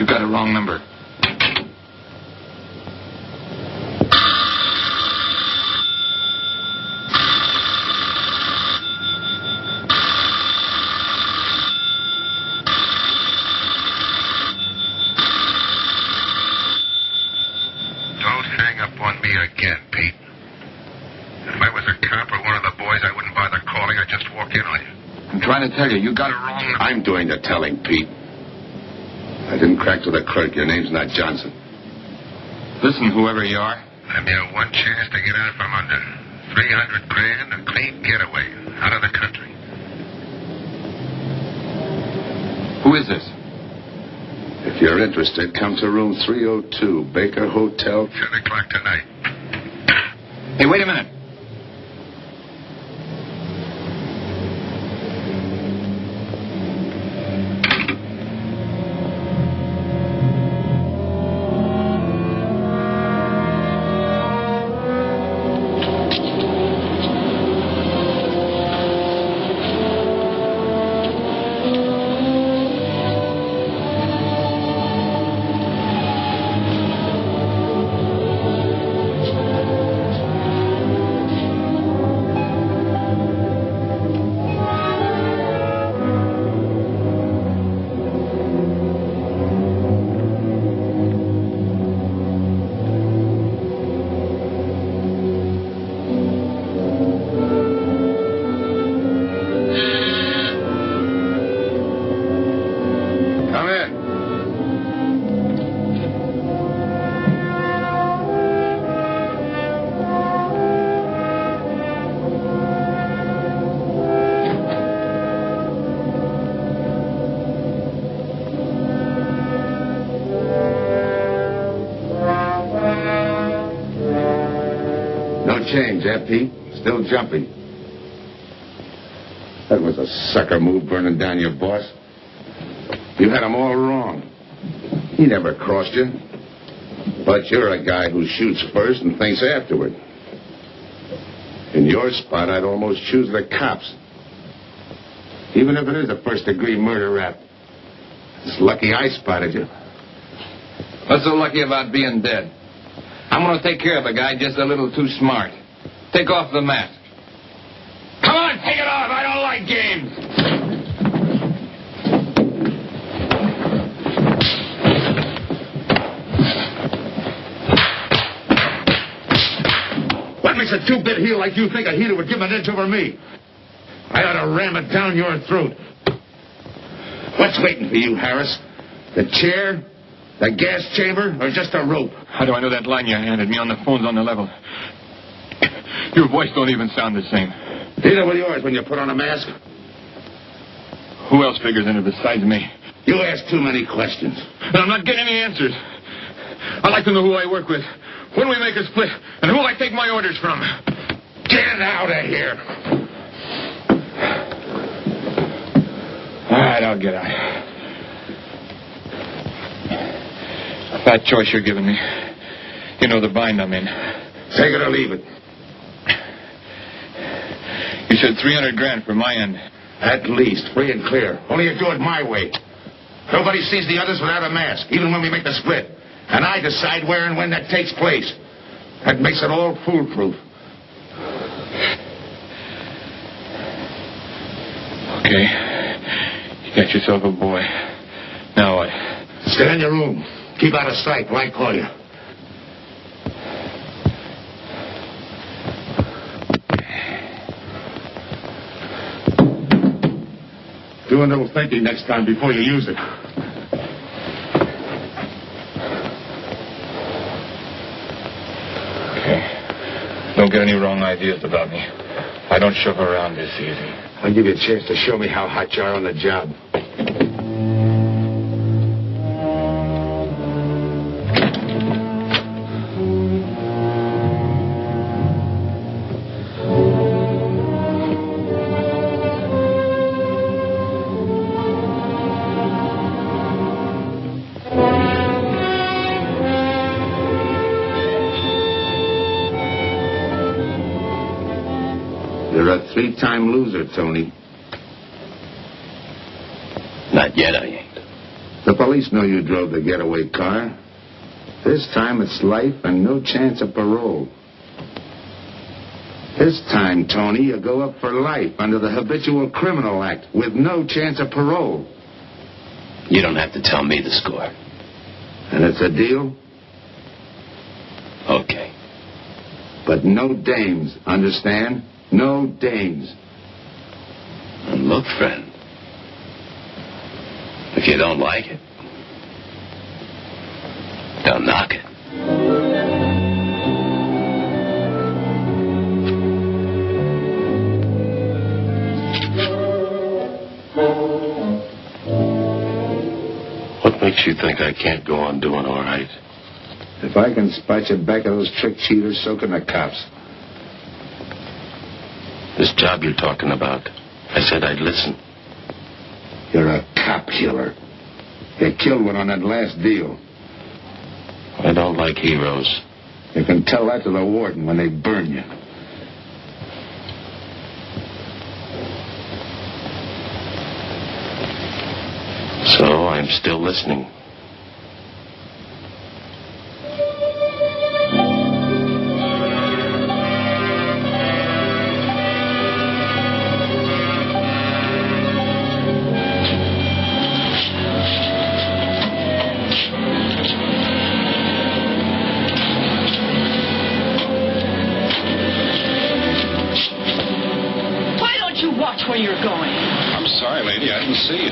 You got a wrong number. Don't hang up on me again, Pete. If I was a cop or one of the boys, I wouldn't bother calling. I'd just walk in on you. I'm trying to tell you, you got it wrong. I'm doing the telling, Pete. I didn't crack to the clerk. Your name's not Johnson. Listen, whoever you are. I'm your one chance to get out from under. 300 grand, a clean getaway, out of the country. Who is this? If you're interested, come to room 302, Baker Hotel, 10 o'clock tonight. Hey, wait a minute. Change, eh, Pete? Still jumping. That was a sucker move, burning down your boss. You had him all wrong. He never crossed you. But you're a guy who shoots first and thinks afterward. In your spot, I'd almost choose the cops. Even if it is a first-degree murder rap. It's lucky I spotted you. What's so lucky about being dead? I'm going to take care of a guy just a little too smart. Take off the mask. Come on, take it off. I don't like games. What makes a two-bit heel like you think a heater would give an inch over me? I ought to ram it down your throat. What's waiting for you, Harris? The chair? The gas chamber? Or just a rope? How do I know that line you handed me on the phone's on the level? Your voice don't even sound the same. Neither will yours when you put on a mask. Who else figures in it besides me? You ask too many questions. And I'm not getting any answers. I'd like to know who I work with, when we make a split, and who I take my orders from. Get out of here. All right, I'll get out. That choice you're giving me. You know the bind I'm in. Take it or leave it. You said 300 grand for my end. At least, free and clear. Only you do it my way. Nobody sees the others without a mask, even when we make the split. And I decide where and when that takes place. That makes it all foolproof. Okay. You got yourself a boy. Now what? Stay in your room. Keep out of sight till I call you. Do a little thinking next time before you use it. Okay. Don't get any wrong ideas about me. I don't shove around this easy. I'll give you a chance to show me how hot you are on the job. You're a three-time loser, Tony. Not yet, I ain't. The police know you drove the getaway car. This time it's life and no chance of parole. This time, Tony, you go up for life under the Habitual Criminal Act with no chance of parole. You don't have to tell me the score. And it's a deal? Okay. But no dames, understand? No dames. And look, friend, if you don't like it, don't knock it. What makes you think I can't go on doing all right? If I can spot you back of those trick cheaters, so can the cops. This job you're talking about, I said I'd listen. You're a cop killer. You killed one on that last deal. I don't like heroes. You can tell that to the warden when they burn you. So I'm still listening. Why don't you watch where you're going? I'm sorry, lady. I didn't see you.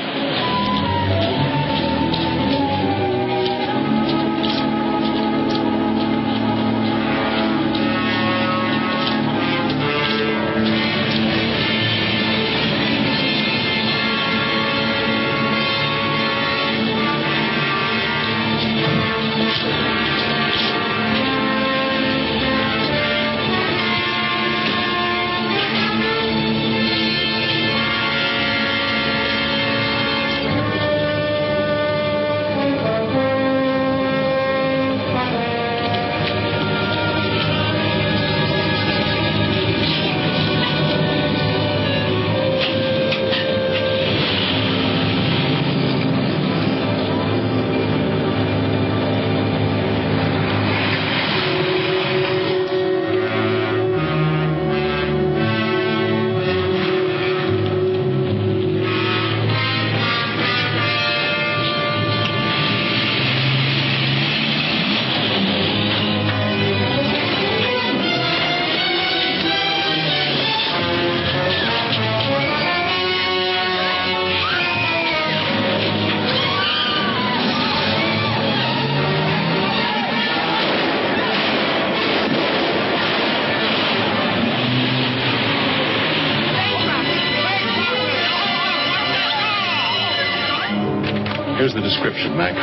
Here's the description, Mac.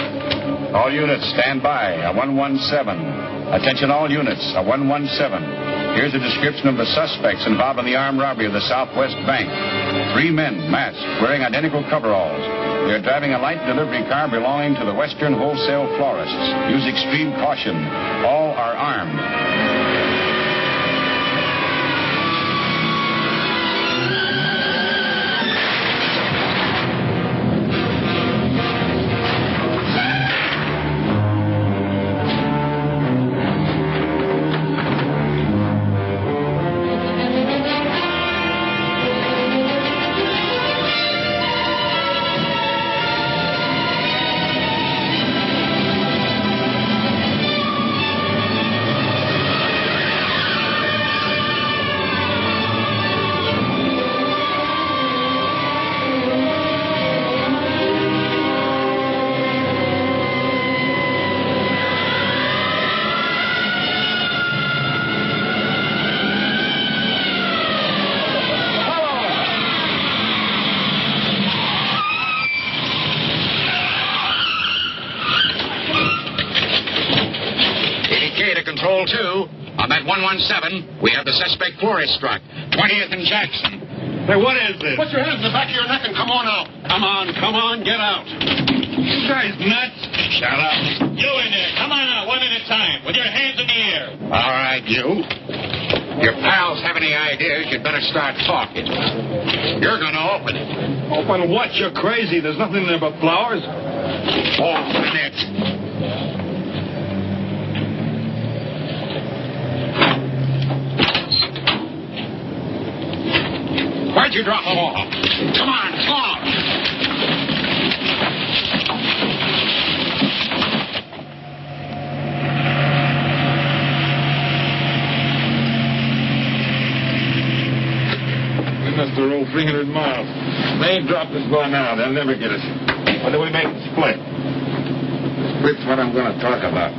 All units, stand by. A 117. Attention all units. A 117. Here's a description of the suspects involved in the armed robbery of the Southwest Bank. 3 men, masked, wearing identical coveralls. They're driving a light delivery car belonging to the Western Wholesale Florists. Use extreme caution. All are armed. Control 2, on that 117, we have the suspect florist struck. 20th and Jackson. Hey, what is this? Put your hands in the back of your neck and come on out. Come on, get out. You guys nuts? Shut up. You in there, come on out, one at a time, with your hands in the air. All right, you. Your pals have any ideas, you'd better start talking. You're going to open it. Open what? You're crazy. There's nothing there but flowers. Open it. Where'd you drop them off? Come on, talk. We must have rolled 300 miles. They ain't dropped us by now. They'll never get us. What do we make the split? Split's what I'm going to talk about.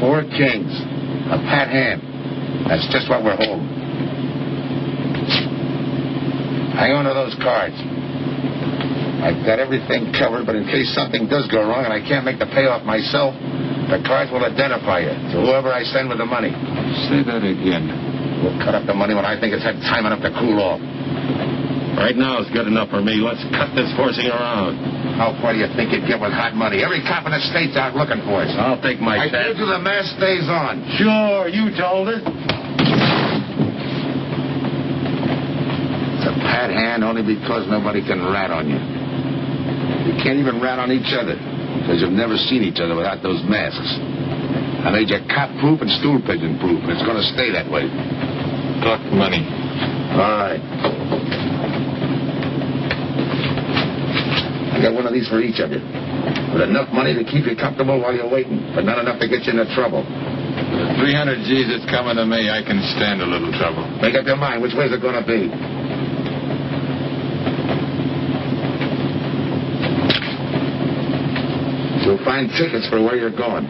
4 kings. A pat hand. That's just what we're holding. Hang on to those cards. I've got everything covered, but in case something does go wrong and I can't make the payoff myself, the cards will identify you to whoever I send with the money. Say that again. We'll cut up the money when I think it's had time enough to cool off. Right now is good enough for me. Let's cut this horsing around. How far do you think you'd get with hot money? Every cop in the state's out looking for us. I'll take my I chance. told you the mask stays on. Sure, you told her. It's a pat hand only because nobody can rat on you. You can't even rat on each other because you've never seen each other without those masks. I made you cop-proof and stool pigeon-proof, and it's going to stay that way. Talk money. All right. I got one of these for each of you. With enough money to keep you comfortable while you're waiting, but not enough to get you into trouble. 300 G's that's coming to me, I can stand a little trouble. Make up your mind. Which way's it going to be? You'll find tickets for where you're going.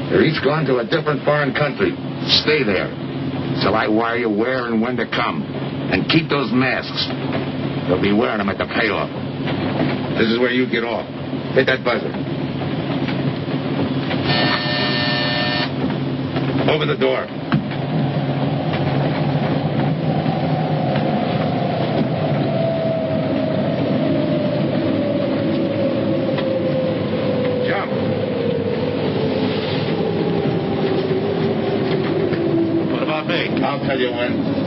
They're each going to a different foreign country. Stay there. So I wire you where and when to come. And keep those masks. You'll be wearing them at the payoff. This is where you get off. Hit that buzzer. Open the door. Jump. What about me? I'll tell you when.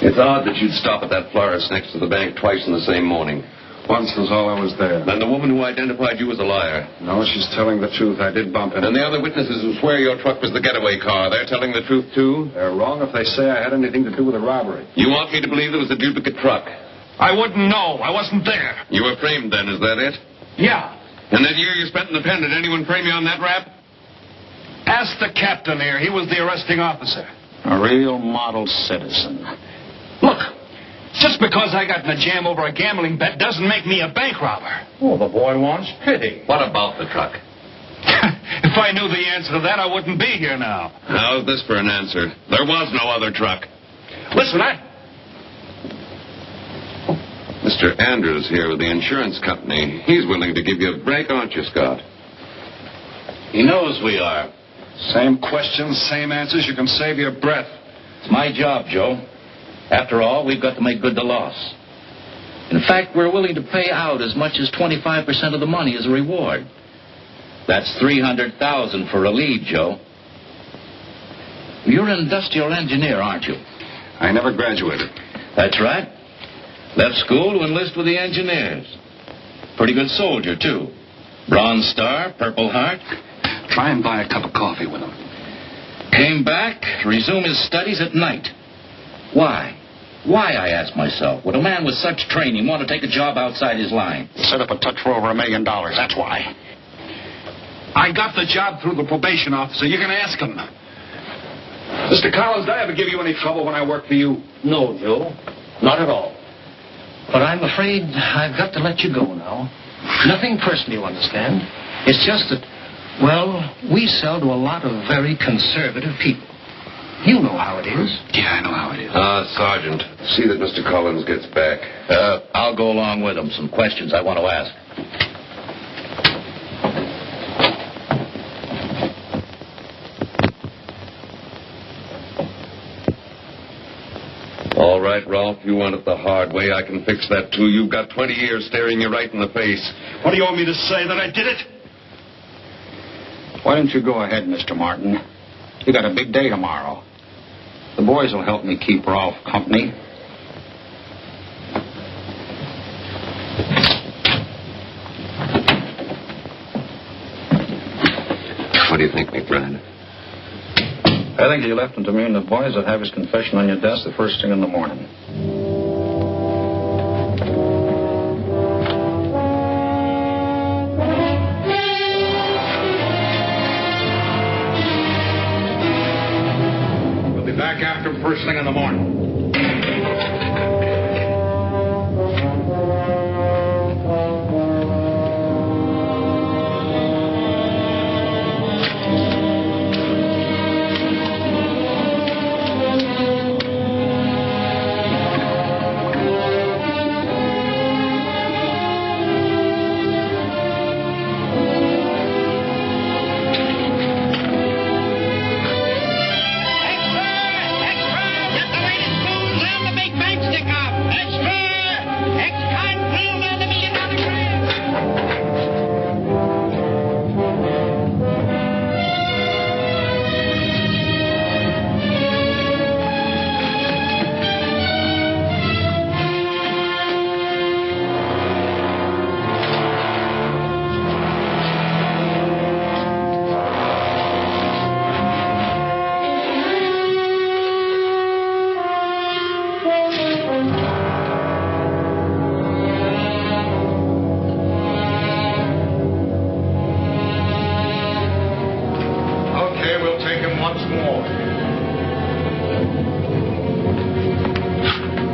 It's odd that you'd stop at that florist next to the bank twice in the same morning. Once was all I was there. And the woman who identified you as a liar. No, she's telling the truth. I did bump into And the other witnesses who swear your truck was the getaway car, they're telling the truth too? They're wrong if they say I had anything to do with the robbery. You want me to believe there was a duplicate truck? I wouldn't know. I wasn't there. You were framed then, is that it? Yeah. And that year you spent in the pen, did anyone frame you on that rap? Ask the captain here. He was the arresting officer. A real model citizen. Look, just because I got in a jam over a gambling bet doesn't make me a bank robber. Oh, the boy wants pity. What about the truck? If I knew the answer to that, I wouldn't be here now. How's this for an answer? There was no other truck. Listen, Mr. Andrews here with the insurance company. He's willing to give you a break, aren't you, Scott? He knows we are. Same questions, same answers. You can save your breath. It's my job, Joe. After all, we've got to make good the loss. In fact, we're willing to pay out as much as 25% of the money as a reward. That's $300,000 for a lead, Joe. You're an industrial engineer, aren't you? I never graduated. That's right. Left school to enlist with the engineers. Pretty good soldier, too. Bronze Star, Purple Heart. Try and buy a cup of coffee with him. Came back to resume his studies at night. Why? Why, I ask myself, would a man with such training want to take a job outside his line? Set up a touch for over $1 million. That's why. I got the job through the probation officer. You can ask him. Mr. Collins, did I ever give you any trouble when I worked for you? No, Joe. Not at all. But I'm afraid I've got to let you go now. Nothing personal, you understand. It's just that, well, we sell to a lot of very conservative people. You know how it is. Yeah, I know how it is. Sergeant, see that Mr. Collins gets back. I'll go along with him. Some questions I want to ask. All right, Rolfe. You want it the hard way. I can fix that, too. You've got 20 years staring you right in the face. What do you want me to say, that I did it? Why don't you go ahead, Mr. Martin? You got a big day tomorrow. The boys will help me keep Rolfe company. What do you think, McBride? I think you left him to me, and the boys will have his confession on your desk the first thing in the morning. We'll be back after him first thing in the morning.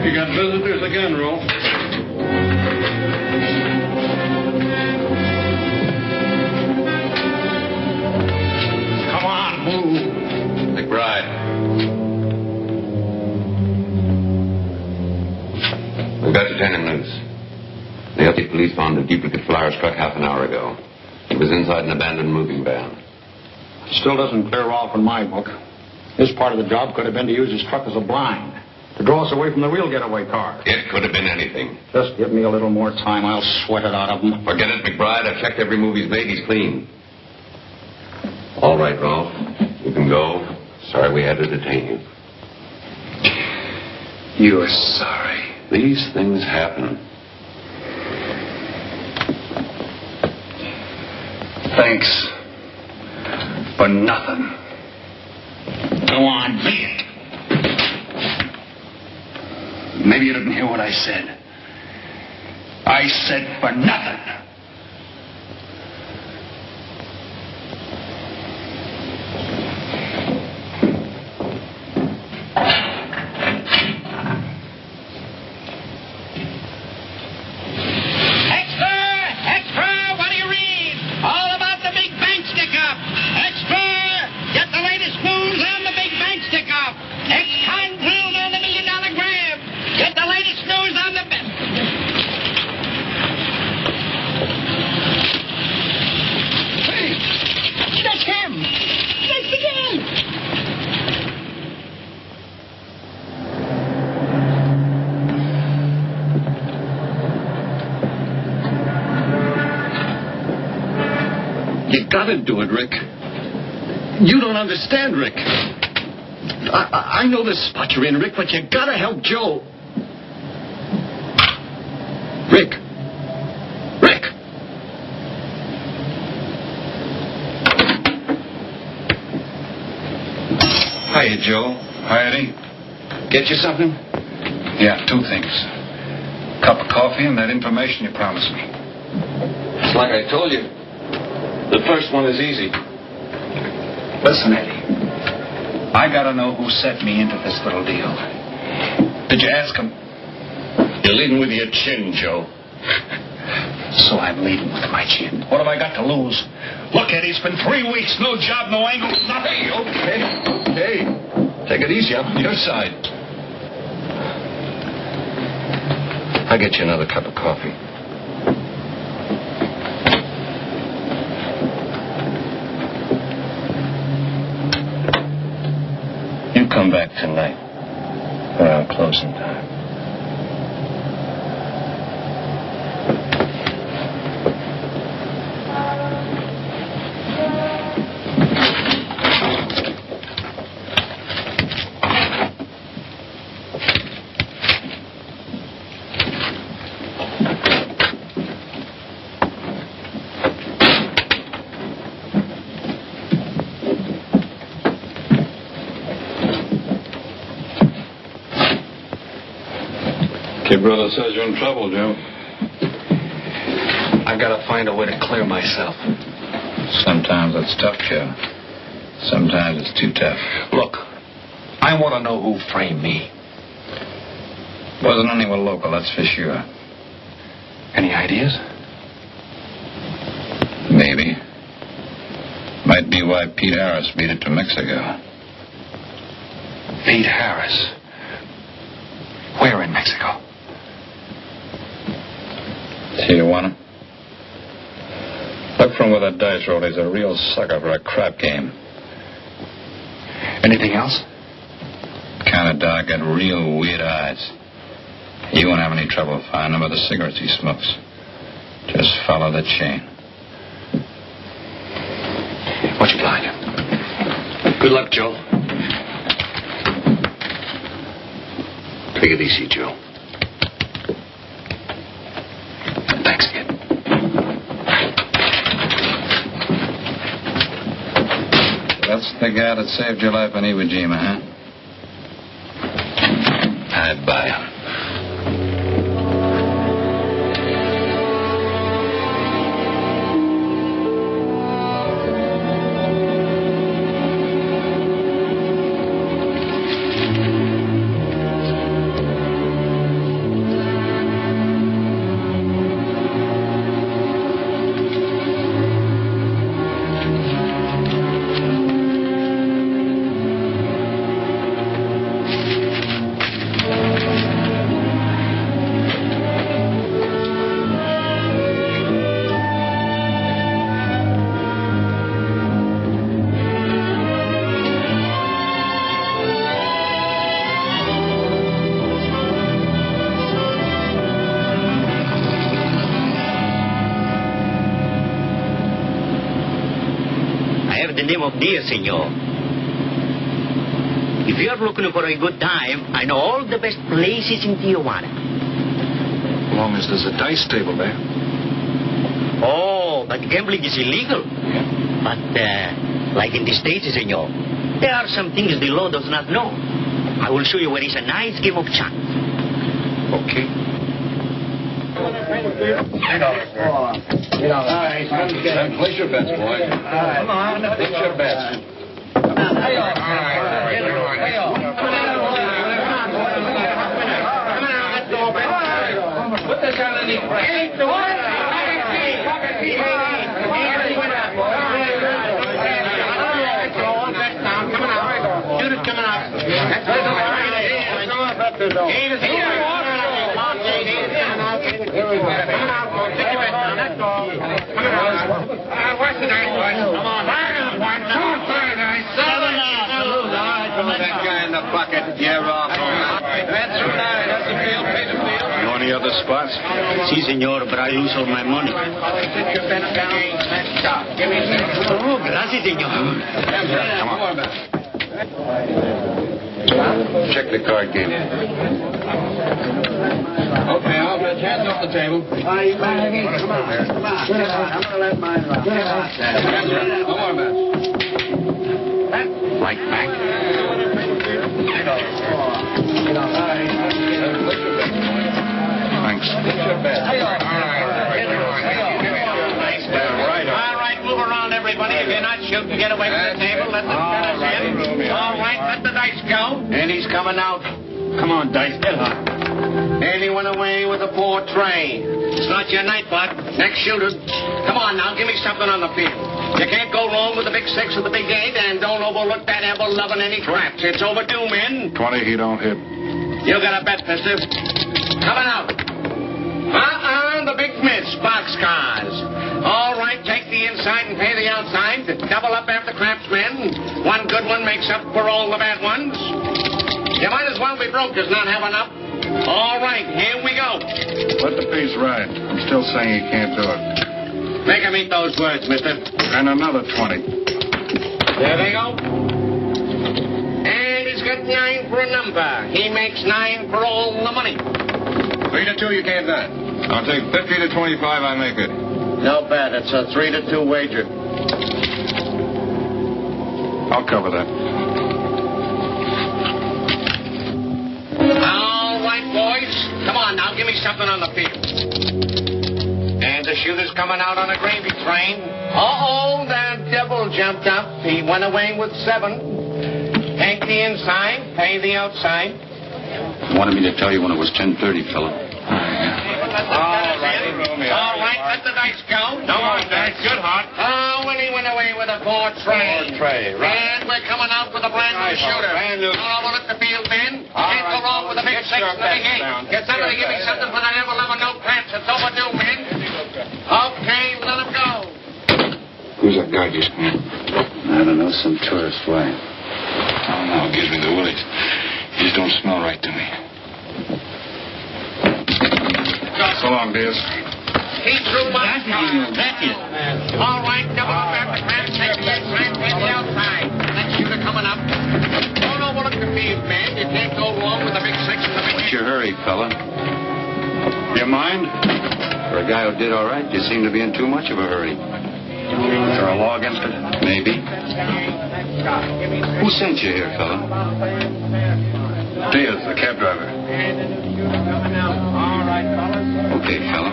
You got visitors again, Rolfe. Come on, move. McBride. We've got Lieutenant News. The LT police found a duplicate flyer struck half an hour ago. It was inside an abandoned moving van. Still doesn't clear off in my book. His part of the job could have been to use his truck as a blind, to draw us away from the real getaway car. It could have been anything. Just give me a little more time. I'll sweat it out of him. Forget it, McBride. I've checked every move he's made. He's clean. All right, Rolfe. You can go. Sorry we had to detain you. You're sorry. These things happen. Thanks for nothing. Go on, be it. Maybe you didn't hear what I said. I said for nothing. You gotta do it, Rick. You don't understand, Rick. I know the spot you're in, Rick, but you gotta help Joe. Rick. Rick. Hiya, Joe. Hi, Eddie. Get you something? Yeah, two things. Cup of coffee and that information you promised me. It's like I told you. The first one is easy. Listen, Eddie. I gotta know who set me into this little deal. Did you ask him? You're leading with your chin, Joe. So I'm leading with my chin. What have I got to lose? Look, Eddie, it's been 3 weeks. No job, no angle, nothing. Okay. Take it easy. I'm on your side. I'll get you another cup of coffee. You come back tonight. Around closing time. Your brother says you're in trouble, Joe. I've got to find a way to clear myself. Sometimes it's tough, Joe. Sometimes it's too tough. Look, I want to know who framed me. Wasn't anyone local, that's for sure. Any ideas? Maybe. Might be why Pete Harris beat it to Mexico. Pete Harris. Where in Mexico? Tijuana. Look from where that dice roll. He's a real sucker for a crap game. Anything else? Kind of dog, got real weird eyes. You won't have any trouble finding him with the cigarettes he smokes. Just follow the chain. What you like? Good luck, Joe. Take it easy, Joe. Thanks, kid. That's the guy that saved your life in Iwo Jima, huh? I'd buy him. The name of dear, senor. If you're looking for a good time, I know all the best places in Tijuana. As long as there's a dice table there. Oh, but gambling is illegal. Yeah. But, like in the States, senor, there are some things the law does not know. I will show you where is a nice game of chance. Okay. Place your bets, boy. Come on. Place your bets. Put this on the press. Coming out. What's the nice one? Come on. That guy in the bucket. You're off. That's right. That's a real pay to feel. You know any other spots? Si, senor, but I lose all my money. Oh, gracias, senor. Come on. Check the card game. Okay, I'll bet hands off the table. Come on. I'm gonna let mine run. One more bet. Right back. Thanks. All right, move around, everybody. If you're not shooting, get away from the table. Let the finish in. All right, let the dice go. And he's coming out. Come on, Dice, get hot. And he went away with a poor tray. It's not your night, bud. Next shooter. Come on now, give me something on the field. You can't go wrong with the big six or the big eight, and don't overlook that ever-loving any craps. It's overdue, men. 20, he don't hit. You got a bet, mister. Coming out. The big miss, boxcars. All right, take the inside and pay the outside. Double up after craps, men. One good one makes up for all the bad ones. You might as well be broke as not have enough. All right, here we go. Let the piece ride. I'm still saying you can't do it. Make him eat those words, mister. And another 20. There they go. And he's got 9 for a number. He makes 9 for all the money. 3 to 2, you can't do it. I'll take 50 to 25, I make it. No bad. It's a 3 to 2 wager. I'll cover that. All right, boys. Come on now, give me something on the field. And the shooter's coming out on a gravy train. Uh-oh, the devil jumped up. He went away with 7. Take the inside, pay the outside. Wanted me to tell you when it was 10:30, fella. All right, let the dice go. No more dice. Good, Hot. Oh, and he went away with a 4 tray. 4 tray, right. And we're coming out with a brand new shooter. Brand new. Oh, well, let the field in. Can't go wrong with a big 6 and a big 8. Get somebody to give me something for the never-loving no cramps. It's overdue, men. Okay, let him go. Who's that guy just come in? I don't know, some tourist fly. Oh, no, it gives me the willies. He just don't smell right to me. So long, Diaz. He threw my All right, double up after cramps. Take the inside, take the outside. That shooter coming up. Don't overlook the field, man. You can't go wrong with a big 6 and a big 8. What's your hurry, fella? You mind? For a guy who did all right, you seem to be in too much of a hurry. Is there a law against it? Maybe. Who sent you here, fella? Diaz, the cab driver. Okay, fella.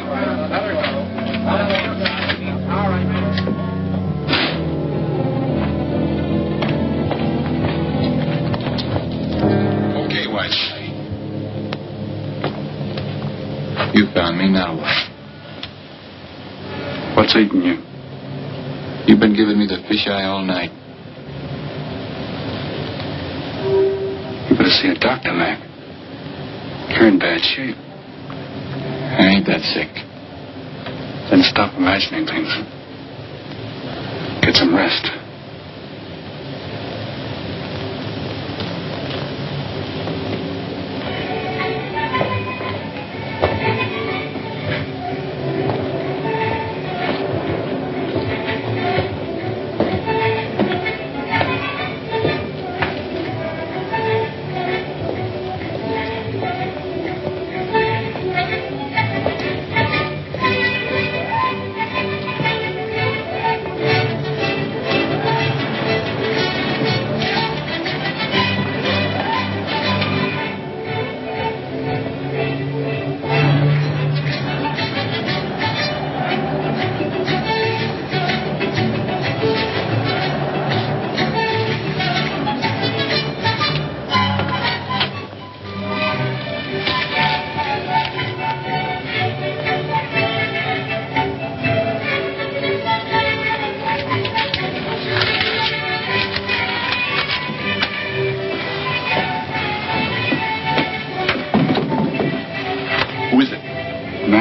Okay, White. You found me, now what? What's eating you? You've been giving me the fisheye all night. You better see a doctor, Mac. You're in bad shape. I ain't that sick. Then stop imagining things. Get some rest.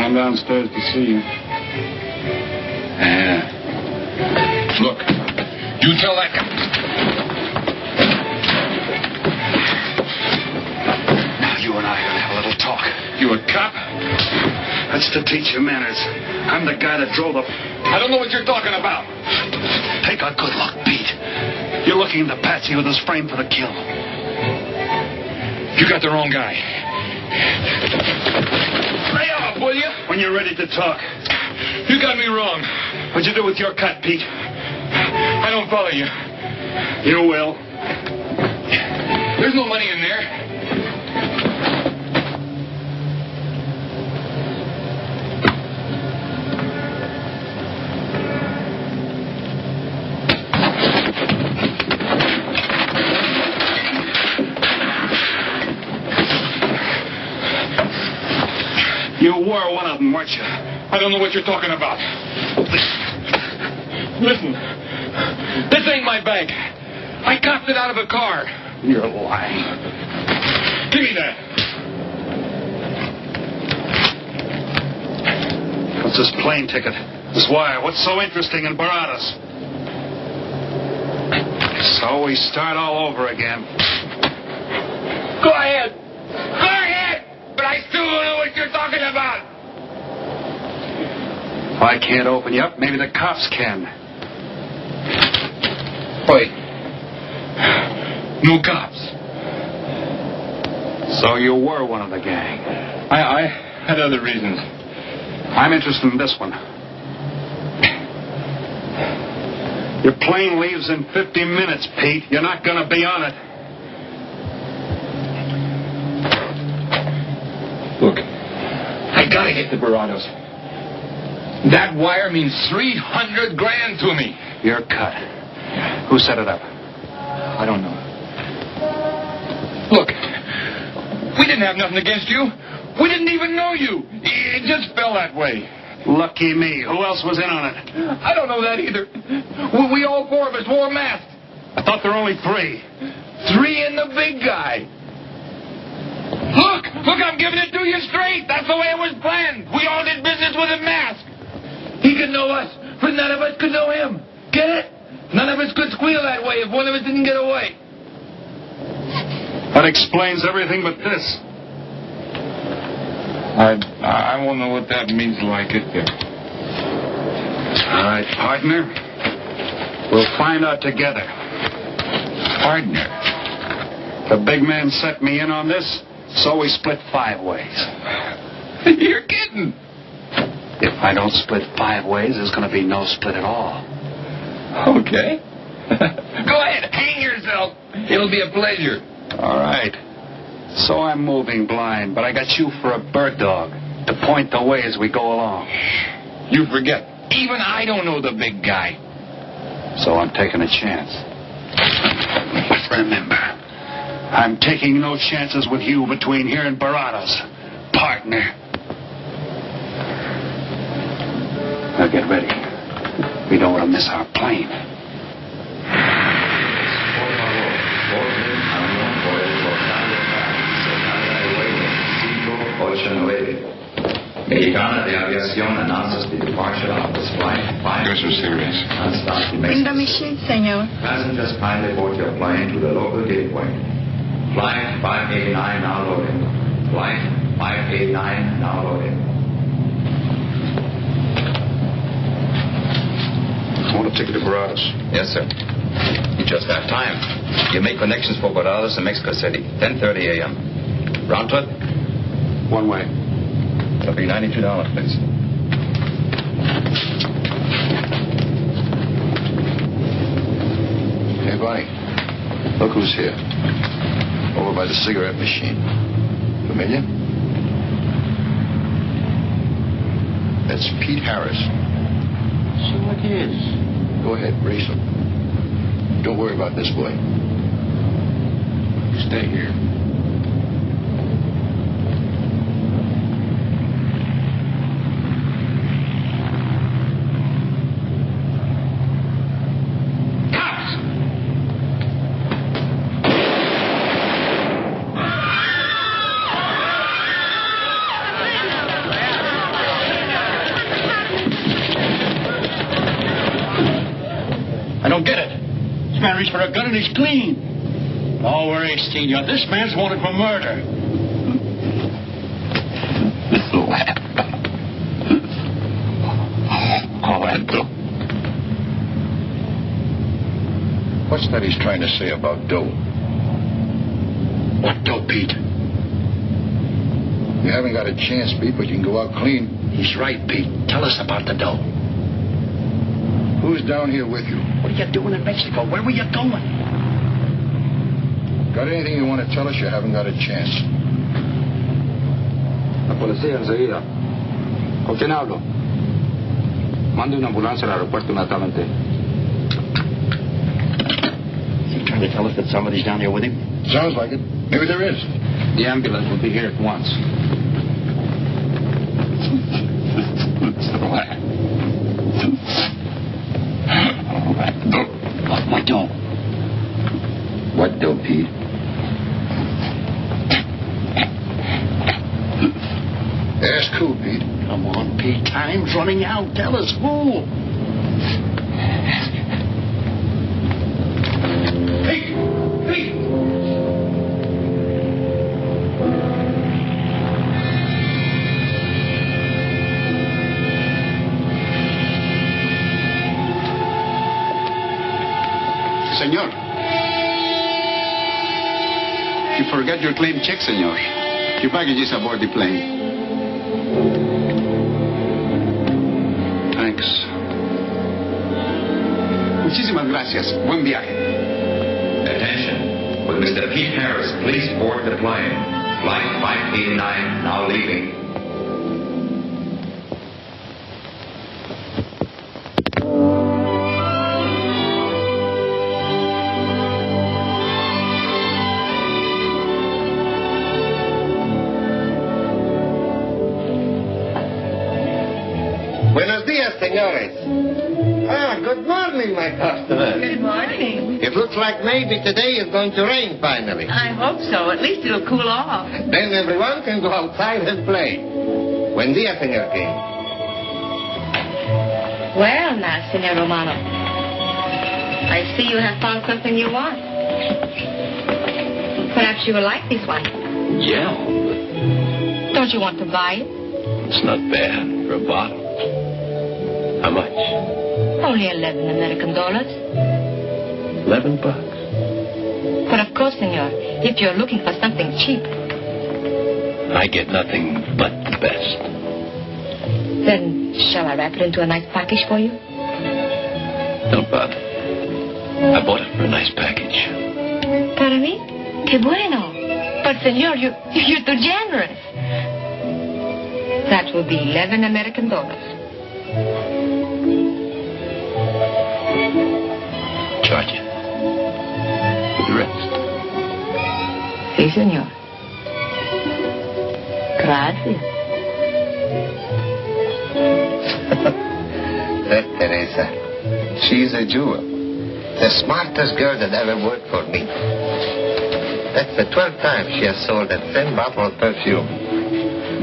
Downstairs to see you. Yeah. Look, you tell that guy. Now you and I are gonna have a little talk. You a cop? That's to teach you manners. I'm the guy that drove the... I don't know what you're talking about. Take a good look, Pete. You're looking at the patsy with his frame for the kill. You got the wrong guy. Lay off, will you? When you're ready to talk. You got me wrong. What'd you do with your cut, Pete? I don't follow you. You will. There's no money in there. You were one of them, weren't you? I don't know what you're talking about. Listen. This ain't my bag. I copped it out of a car. You're lying. Give me that. What's this plane ticket? This wire? What's so interesting in Baradas? So we start all over again. Go ahead. If I can't open you up, maybe the cops can. Wait. No cops. So you were one of the gang. I had other reasons. I'm interested in this one. Your plane leaves in 50 minutes, Pete. You're not going to be on it. Look, I gotta get to Barados. That wire means $300,000 to me. You're cut. Who set it up? I don't know. Look, we didn't have nothing against you. We didn't even know you. It just fell that way. Lucky me. Who else was in on it? I don't know that either. We all four of us wore masks. I thought there were only 3. 3 and the big guy. Look, I'm giving it to you straight. That's the way it was planned. We all did business with a mask. He could know us, but none of us could know him. Get it? None of us could squeal that way if one of us didn't get away. That explains everything but this. I won't know what that means like it. All right, partner. We'll find out together. Partner. The big man set me in on this, so we split 5 ways. You're kidding. If I don't split 5 ways, there's going to be no split at all. Okay. Go ahead, hang yourself. It'll be a pleasure. All right. So I'm moving blind, but I got you for a bird dog to point the way as we go along. You forget. Even I don't know the big guy. So I'm taking a chance. But remember, I'm taking no chances with you between here and Barados, partner. Now get ready. We don't want to miss our plane. Mexicana de Aviación announces the departure of this flight. You're so serious. Bring the machine, senor. Passengers kindly board your plane to the local gateway. Flight 589 now loading. Flight 589 now loading. I want a ticket to Barados. Yes, sir. You just have time. You make connections for Barados and Mexico City. 10:30 a.m. Round trip? One way. It'll be $92, please. Hey, Bonnie. Look who's here. Over by the cigarette machine. Familiar? That's Pete Harris. So it is. Go ahead, race him. Don't worry about this boy. You stay here. I don't get it. This man reached for a gun and he's clean. Don't worry, Senor. This man's wanted for murder. All right, Bill. What's that he's trying to say about dough? What dough, Pete? You haven't got a chance, Pete, but you can go out clean. He's right, Pete. Tell us about the dough. Who's down here with you? What are you doing in Mexico? Where were you going? Got anything you want to tell us? You haven't got a chance. La policía enseguida. ¿Con quién hablo? Mande una ambulancia al aeropuerto inmediatamente. Is he trying to tell us that somebody's down here with him? Sounds like it. Maybe there is. The ambulance will be here at once. What dough? What dough, Pete? Ask who, Pete? Come on, Pete. Time's running out. Tell us who. Pete! Pete! senor. You forgot your claim check, senor. Your baggage is aboard the plane. Thanks. Muchísimas gracias. Buen viaje. Attention. Will Mr. Pete Harris please board the plane? Flight 589 now leaving. Buenos días, señores. Good morning, my customer. Good morning. It looks like maybe today is going to rain finally. I hope so. At least it'll cool off. Then everyone can go outside and play. Buen día, señor King. Well, now, Senor Romano, I see you have found something you want. Perhaps you will like this one. Yeah, Don't you want to buy it? it's not bad for a bottle. How much? Only $11 American. $11. But of course, senor, if you're looking for something cheap, I get nothing but the best. then shall I wrap it into a nice package for you? Don't bother. I bought it for a nice package. Para mí? Que bueno. But senor, you're too generous. That will be $11 American. Charge you. The rest. Si, senor. Gracias. That Teresa, she's a jewel. The smartest girl that ever worked for me. That's the 12th time she has sold that same bottle of perfume.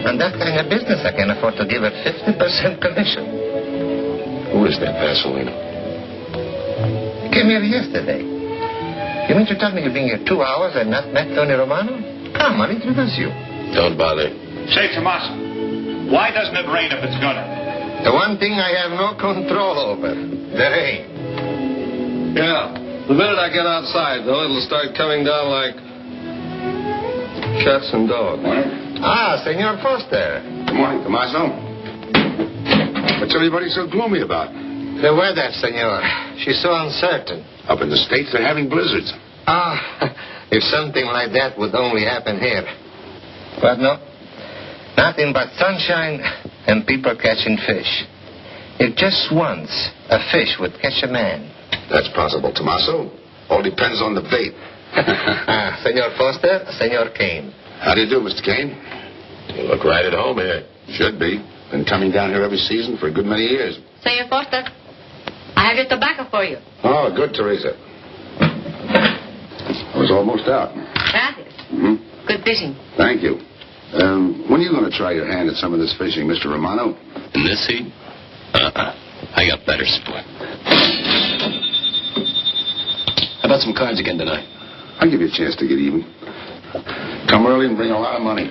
And that kind of business, I can afford to give her 50% commission. Who is that Vaseline? He came here yesterday. You mean to tell me you've been here 2 hours and not met Tony Romano? Come, I'll introduce you. Don't bother. Say, Tomas, why doesn't it rain if it's gonna? The one thing I have no control over, the rain. Yeah. The minute I get outside, though, it'll start coming down like cats and dogs. Ah, Senor Foster. Good morning, Tommaso. What's everybody so gloomy about? The weather, senor. She's so uncertain. Up in the States, they're having blizzards. Ah, if something like that would only happen here. But no. Nothing but sunshine and people catching fish. If just once a fish would catch a man. That's possible, Tommaso. All depends on the bait. Senor Foster, Senor Kane. How do you do, Mr. Kane? You look right at home here. Should be. Been coming down here every season for a good many years. Senor Foster, I have your tobacco for you. Oh, good, Teresa. I was almost out. Gracias. Mm-hmm. Good fishing. Thank you. When are you going to try your hand at some of this fishing, Mr. Romano? In this heat? I got better sport. How about some cards again tonight? I'll give you a chance to get even. Come early and bring a lot of money.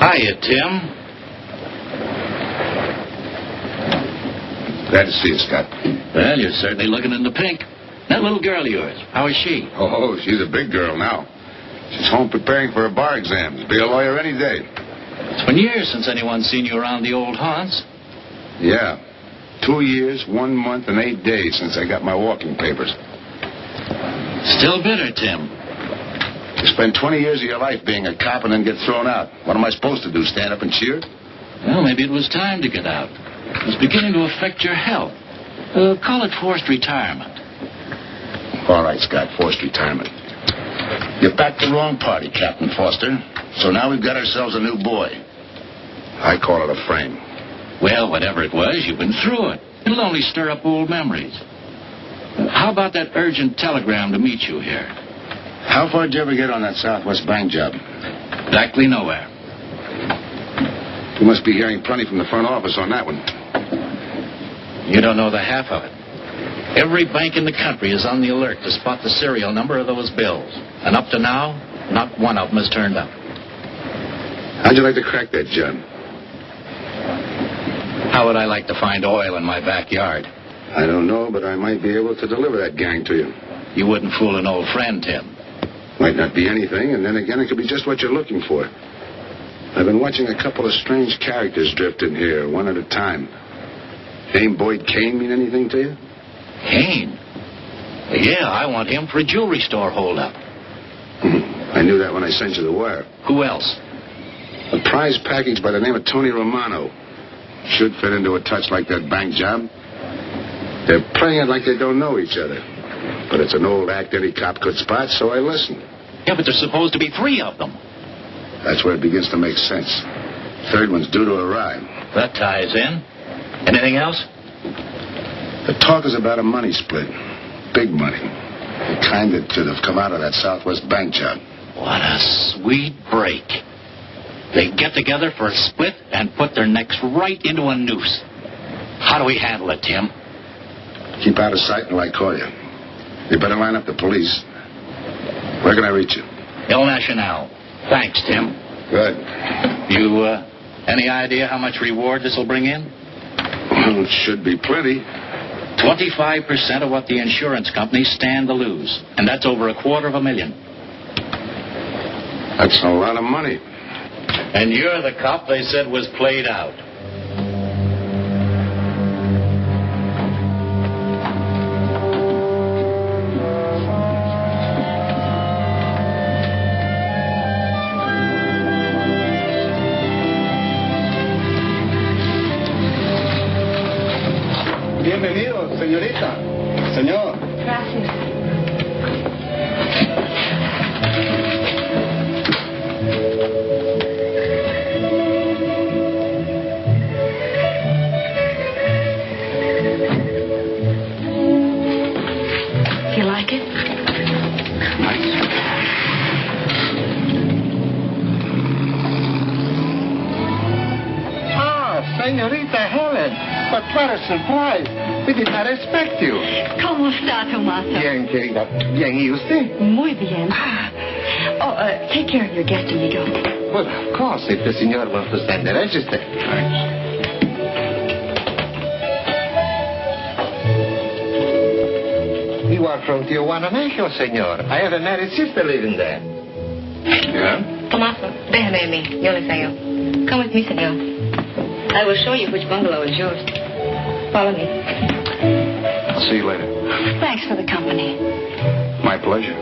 Hiya, Tim. Glad to see you, Scott. Well, you're certainly looking in the pink. That little girl of yours, how is she? Oh, she's a big girl now. She's home preparing for her bar exams. Be a lawyer any day. It's been years since anyone's seen you around the old haunts. Yeah. 2 years, 1 month, and 8 days since I got my walking papers. Still bitter, Tim. You spend 20 years of your life being a cop and then get thrown out. What am I supposed to do, stand up and cheer? Well, maybe it was time to get out. It was beginning to affect your health. Call it forced retirement. All right, Scott, forced retirement. You backed the wrong party, Captain Foster. So now we've got ourselves a new boy. I call it a frame. Well, whatever it was, you've been through it. It'll only stir up old memories. How about that urgent telegram to meet you here? How far did you ever get on that Southwest Bank job? Exactly nowhere. You must be hearing plenty from the front office on that one. You don't know the half of it. Every bank in the country is on the alert to spot the serial number of those bills. And up to now, not one of them has turned up. How'd you like to crack that, John? How would I like to find oil in my backyard? I don't know, but I might be able to deliver that gang to you. You wouldn't fool an old friend, Tim. Might not be anything, and then again, it could be just what you're looking for. I've been watching a couple of strange characters drift in here, one at a time. Name Boyd Kane mean anything to you? Kane? Yeah, I want him for a jewelry store holdup. I knew that when I sent you the wire. Who else? A prize package by the name of Tony Romano. Should fit into a touch like that bank job. They're playing it like they don't know each other. But it's an old act any cop could spot, so I listen. Yeah, but there's supposed to be 3 of them. That's where it begins to make sense. Third one's due to arrive. That ties in. Anything else? The talk is about a money split. Big money. The kind that should have come out of that Southwest bank job. What a sweet break. They get together for a split and put their necks right into a noose. How do we handle it, Tim? Keep out of sight until I call you. You better line up the police. Where can I reach you? El Nacional. Thanks, Tim. Good. You, any idea how much reward this will bring in? Well, it should be plenty. 25% of what the insurance companies stand to lose. And that's over $250,000. That's a lot of money. And you're the cop they said was played out. Bienvenido, señorita. Señor. Gracias. You like it? Ah, señorita Helen. But what a surprise. We did not expect you. ¿Cómo está, Tomaso? Bien, querida. Bien, ¿y usted? Muy bien. Oh, take care of your guest, amigo. Well, of course, if the senor wants to send the register. Thanks. You are from Tijuana, Mexico, senor. I have a married sister living there. Yeah? Tomaso, déjame a mí. Yo le enseño. Come with me, senor. I will show you which bungalow is yours. Follow me. I'll see you later. Thanks for the company. My pleasure.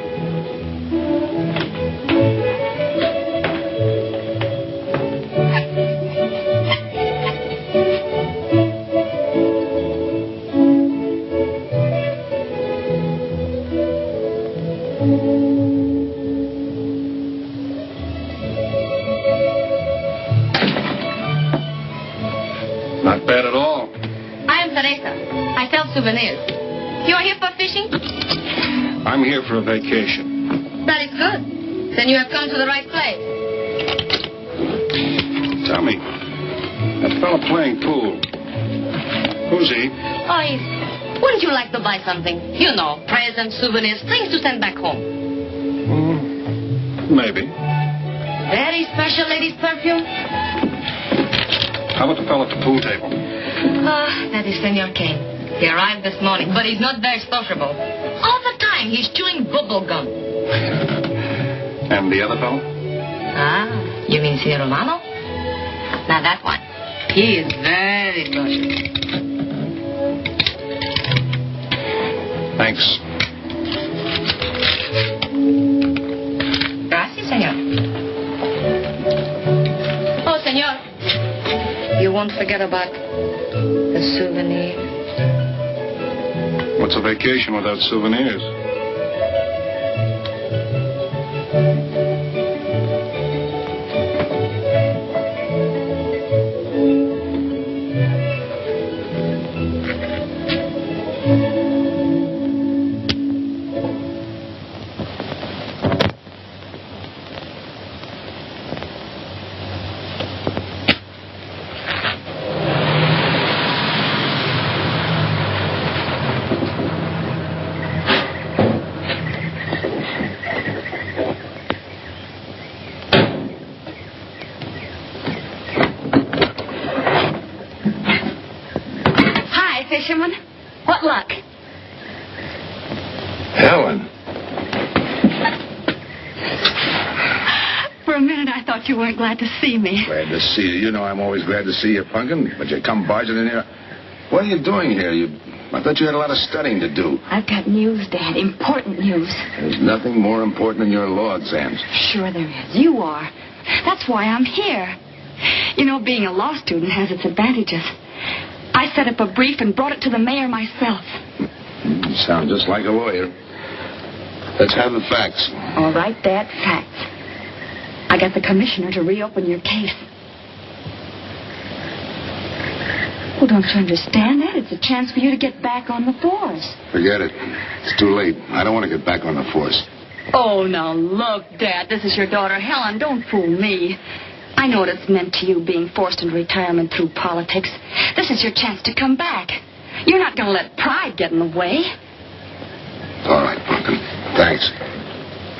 Not bad at all. I am Teresa. I sell souvenirs. You are here for fishing? I'm here for a vacation. That is good. Then you have come to the right place. Tell me, that fellow playing pool, who's he? Oh, wouldn't you like to buy something? You know, presents, souvenirs, things to send back home. Maybe. Very special ladies' perfume. How about the fellow at the pool table? That is Senor Kane. He arrived this morning, but he's not very sociable. All the time he's chewing bubble gum. And the other fellow? You mean Senor Romano? Now that one. He is very good. Thanks. Gracias, senor. Oh, senor. You won't forget about the souvenir. What's a vacation without souvenirs? luck. Helen. For a minute, I thought you weren't glad to see me. Glad to see you. You know I'm always glad to see you, Punkin. But you come barging in here. What are you doing here? I thought you had a lot of studying to do. I've got news, Dad. Important news. There's nothing more important than your law exams. Sure there is. You are. That's why I'm here. You know, being a law student has its advantages. I set up a brief and brought it to the mayor myself. You sound just like a lawyer. Let's have the facts. All right, Dad, facts. I got the commissioner to reopen your case. Well, don't you understand that? It's a chance for you to get back on the force. Forget it. It's too late. I don't want to get back on the force. Oh, now look, Dad, this is your daughter Helen. Don't fool me. I know what it's meant to you being forced into retirement through politics. This is your chance to come back. You're not going to let pride get in the way. All right, Pumpkin. Thanks.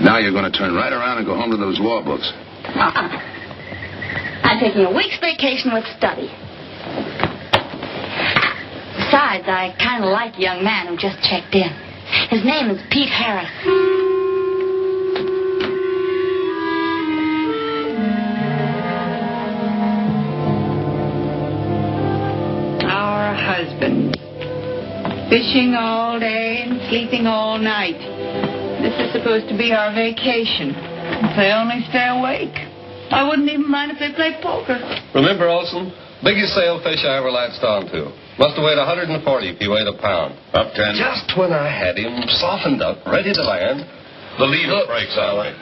Now you're going to turn right around and go home to those law books. I'm taking a week's vacation with study. Besides, I kind of like a young man who just checked in. His name is Pete Harris. Our husband. Fishing all day and sleeping all night. This is supposed to be our vacation. If they only stay awake. I wouldn't even mind if they played poker. Remember, Olson? Biggest sailfish I ever latched onto. Must have weighed 140 if he weighed a pound. Up 10. Just when I had him softened up, ready to land, the leader breaks on me.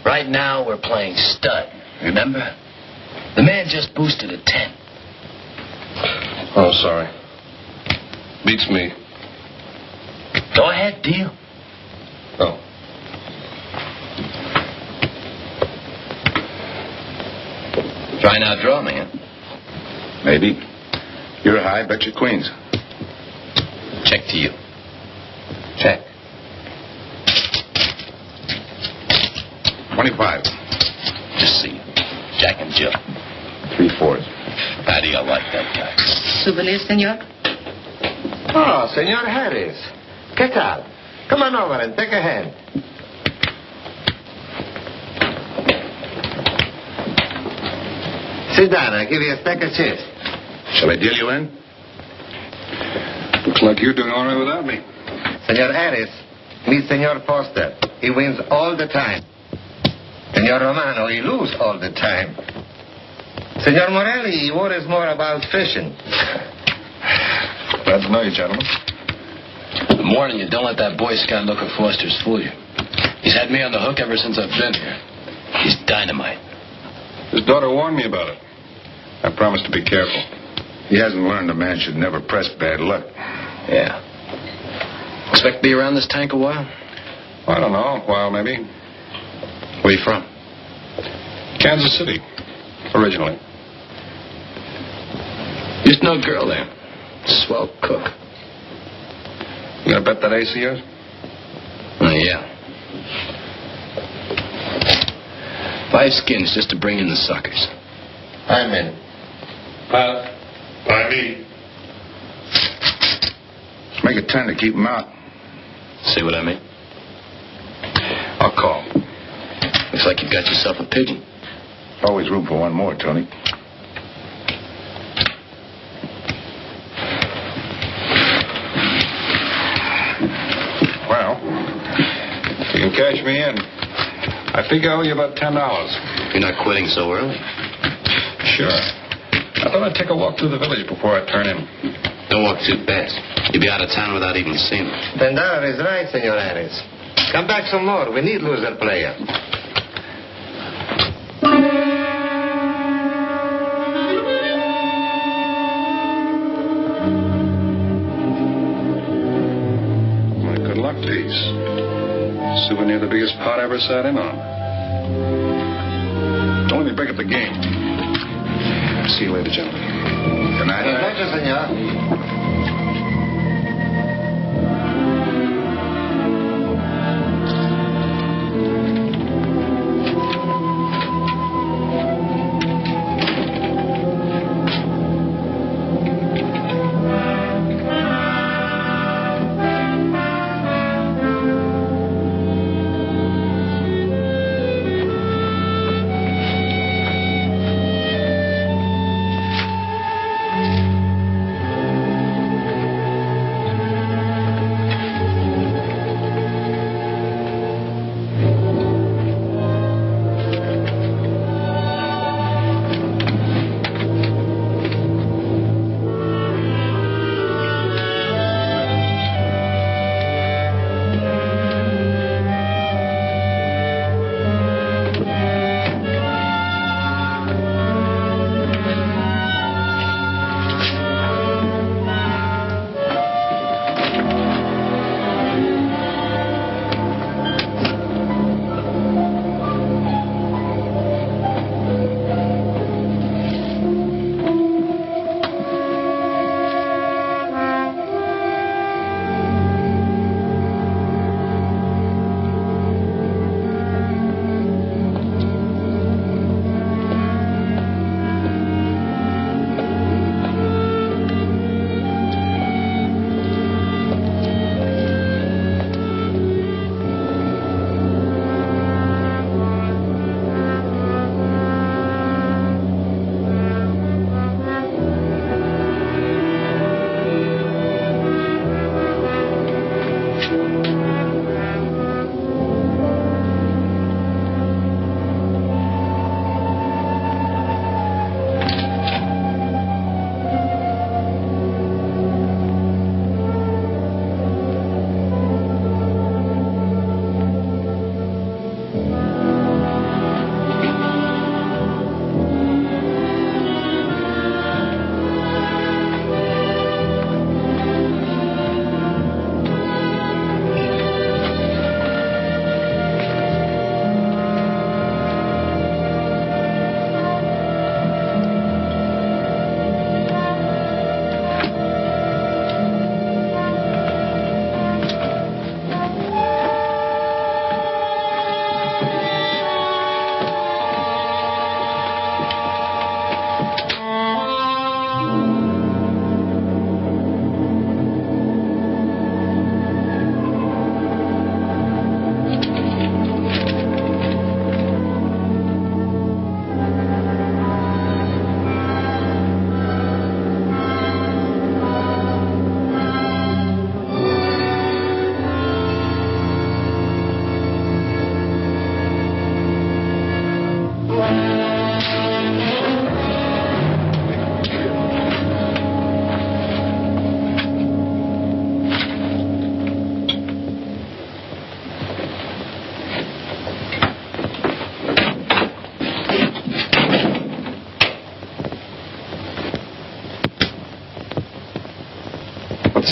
Right now, we're playing stud. Remember? The man just boosted a 10. Oh, sorry. Beats me. Go ahead, deal. Oh. Try and outdraw me, huh? Maybe. You're high, bet your queens. Check to you. Check. 25. Just see. Jack and Jill. 3/4. How do you like that guy? Souvenir, senor? Oh, Senor Harris. ¿Qué tal? Come on over and take a hand. Sit down. I'll give you a stack of chips. Shall I deal you in? Looks like you're doing all right without me. Senor Harris, meet Senor Foster. He wins all the time. Senor Romano, he loses all the time. Senor Morelli, he worries more about fishing. Glad to know you, gentlemen. I'm warning you, don't let that Boy Scout look at Foster's fool you. He's had me on the hook ever since I've been here. He's dynamite. His daughter warned me about it. I promised to be careful. He hasn't learned a man should never press bad luck. Yeah. Expect to be around this tank a while? I don't know. A while, maybe. Where you from? Kansas City. Originally. Used to know a girl there. Swell cook. You gonna bet that ace of yours? Oh, yeah. 5 skins just to bring in the suckers. I'm in. By me. Let's make it 10 to keep him out. See what I mean? I'll call. Looks like you've got yourself a pigeon. Always room for one more, Tony. Well, you can cash me in. I think I owe you about $10. You're not quitting so early. Sure. I thought I'd take a walk through the village before I turn in. Don't walk too fast. You'll be out of town without even seeing me. $10 is right, Senor Harris. Come back some more. We need loser player. My good luck piece. Souvenir the biggest pot I ever sat in on. Don't let me break up the game. See you later, gentlemen. Good night. Good night, senor.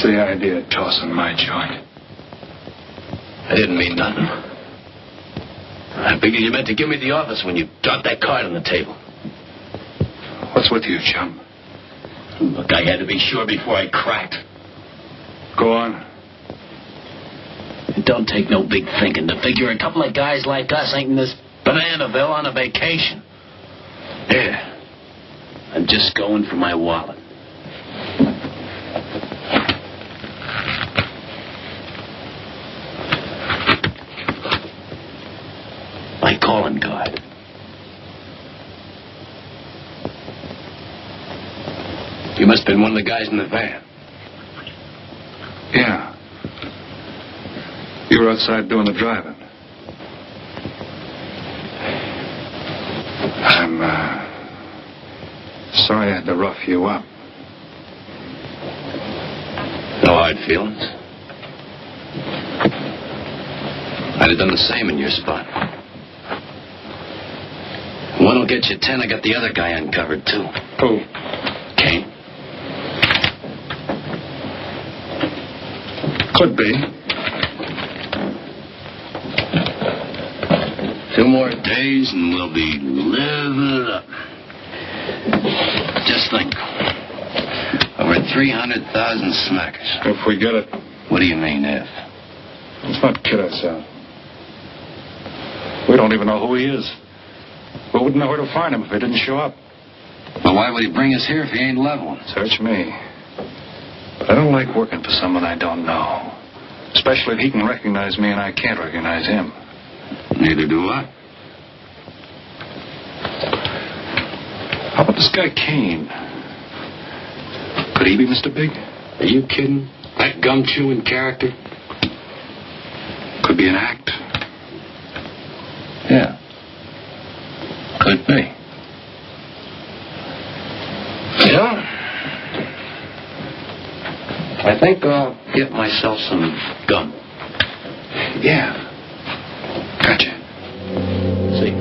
the idea of tossing my joint? I didn't mean nothing. I figured you meant to give me the office when you dropped that card on the table. What's with you, chum? Look, I had to be sure before I cracked. Go on. It don't take no big thinking to figure a couple of guys like us ain't in this Bananaville on a vacation. Yeah. I'm just going for my wallet. My calling card. You must have been one of the guys in the van. Yeah. You were outside doing the driving. I'm, sorry I had to rough you up. No hard feelings. I'd have done the same in your spot. One will get you 10. I got the other guy uncovered, too. Who? Kane. Could be. 2 more days and we'll be living it up. Just think. Over 300,000 smackers. If we get it. What do you mean, if? Let's not kid ourselves. We don't even know who he is. We wouldn't know where to find him if he didn't show up. Well, why would he bring us here if he ain't leveling? Search me. But I don't like working for someone I don't know. Especially if he can recognize me and I can't recognize him. Neither do I. How about this guy Kane? Could he be Mr. Big? Are you kidding? That gum-chewing character? Could be an act. Yeah. Could be. You know, I think I'll get myself some gum. Yeah. Gotcha. See.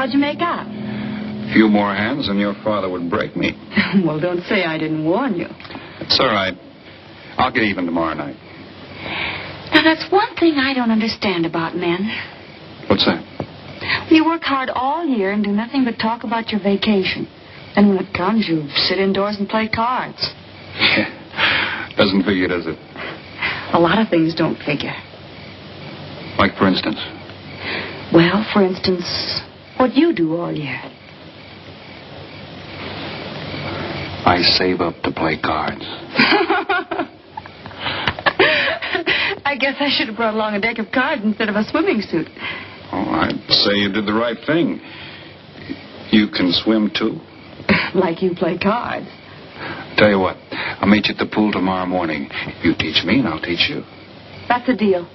How'd you make out? A few more hands and your father would break me. Well, don't say I didn't warn you. It's all right. I'll get even tomorrow night. Now, that's one thing I don't understand about men. What's that? You work hard all year and do nothing but talk about your vacation. And when it comes, you sit indoors and play cards. Yeah. Doesn't figure, does it? A lot of things don't figure. Like, for instance? Well, for instance, what you do all year. I save up to play cards. I guess I should have brought along a deck of cards instead of a swimming suit. Oh, I'd say you did the right thing. You can swim, too. Like you play cards. Tell you what, I'll meet you at the pool tomorrow morning. You teach me and I'll teach you. That's a deal.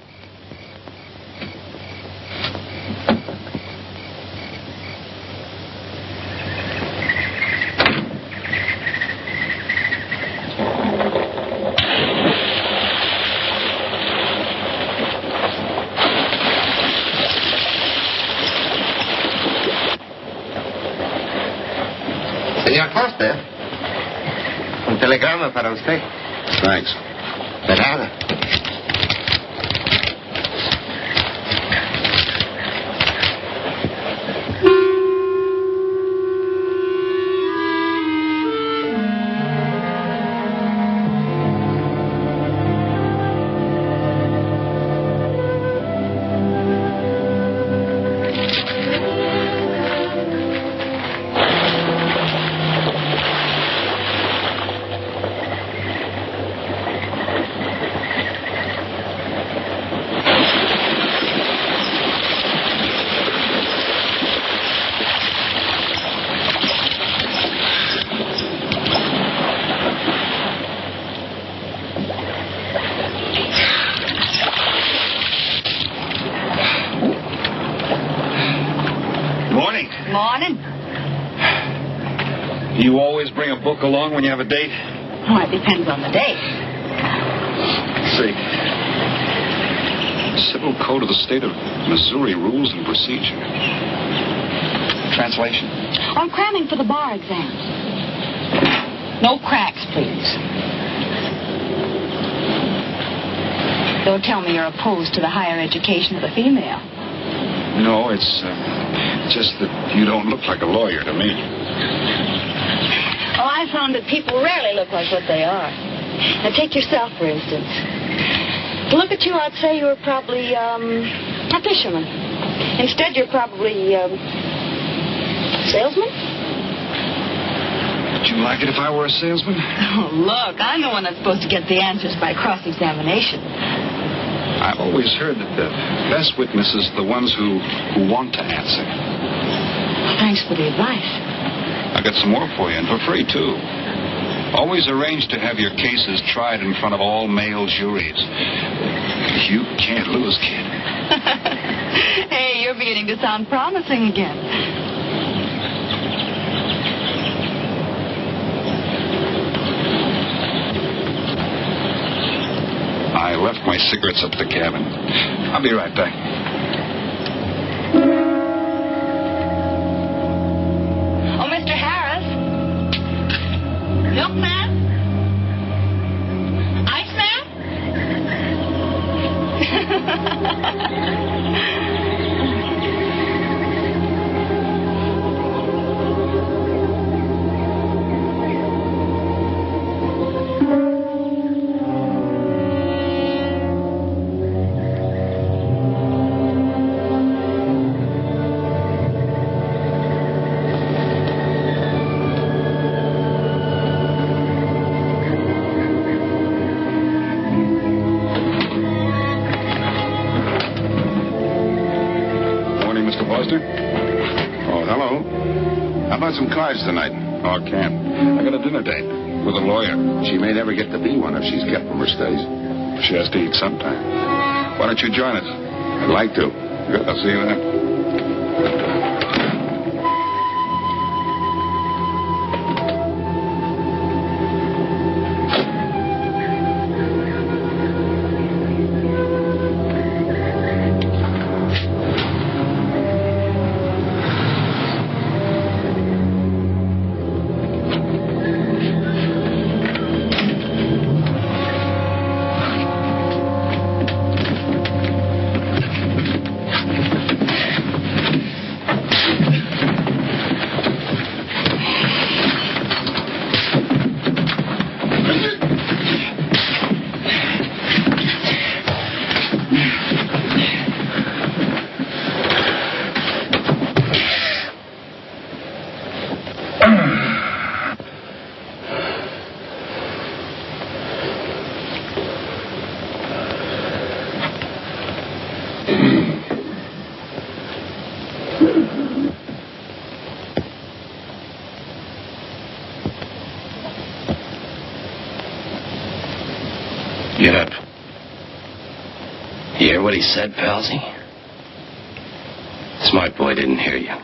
Señor Foster, un telegrama para usted. Thanks. De nada. You always bring a book along when you have a date? Well, it depends on the date. See. Civil Code of the State of Missouri Rules and Procedure. Translation? I'm cramming for the bar exams. No cracks, please. Don't tell me you're opposed to the higher education of the female. No, it's just that you don't look like a lawyer to me. Oh, I found that people rarely look like what they are. Now, take yourself, for instance. To look at you, I'd say you were probably, a fisherman. Instead, you're probably, salesman? Would you like it if I were a salesman? Oh, look, I'm the one that's supposed to get the answers by cross-examination. I've always heard that the best witnesses are the ones who want to answer. Thanks for the advice. I got some more for you, and for free, too. Always arrange to have your cases tried in front of all male juries. You can't lose, kid. Hey, you're beginning to sound promising again. I left my cigarettes up at the cabin. I'll be right back. Oh, Mr. Harris? Milkman? Iceman? Some cards tonight. Oh, I can't. I got a dinner date with a lawyer. She may never get to be one if she's kept from her studies. She has to eat sometime. Why don't you join us? I'd like to. Good. I'll see you then. Get up. You hear what he said, Palsy? Smart boy didn't hear you.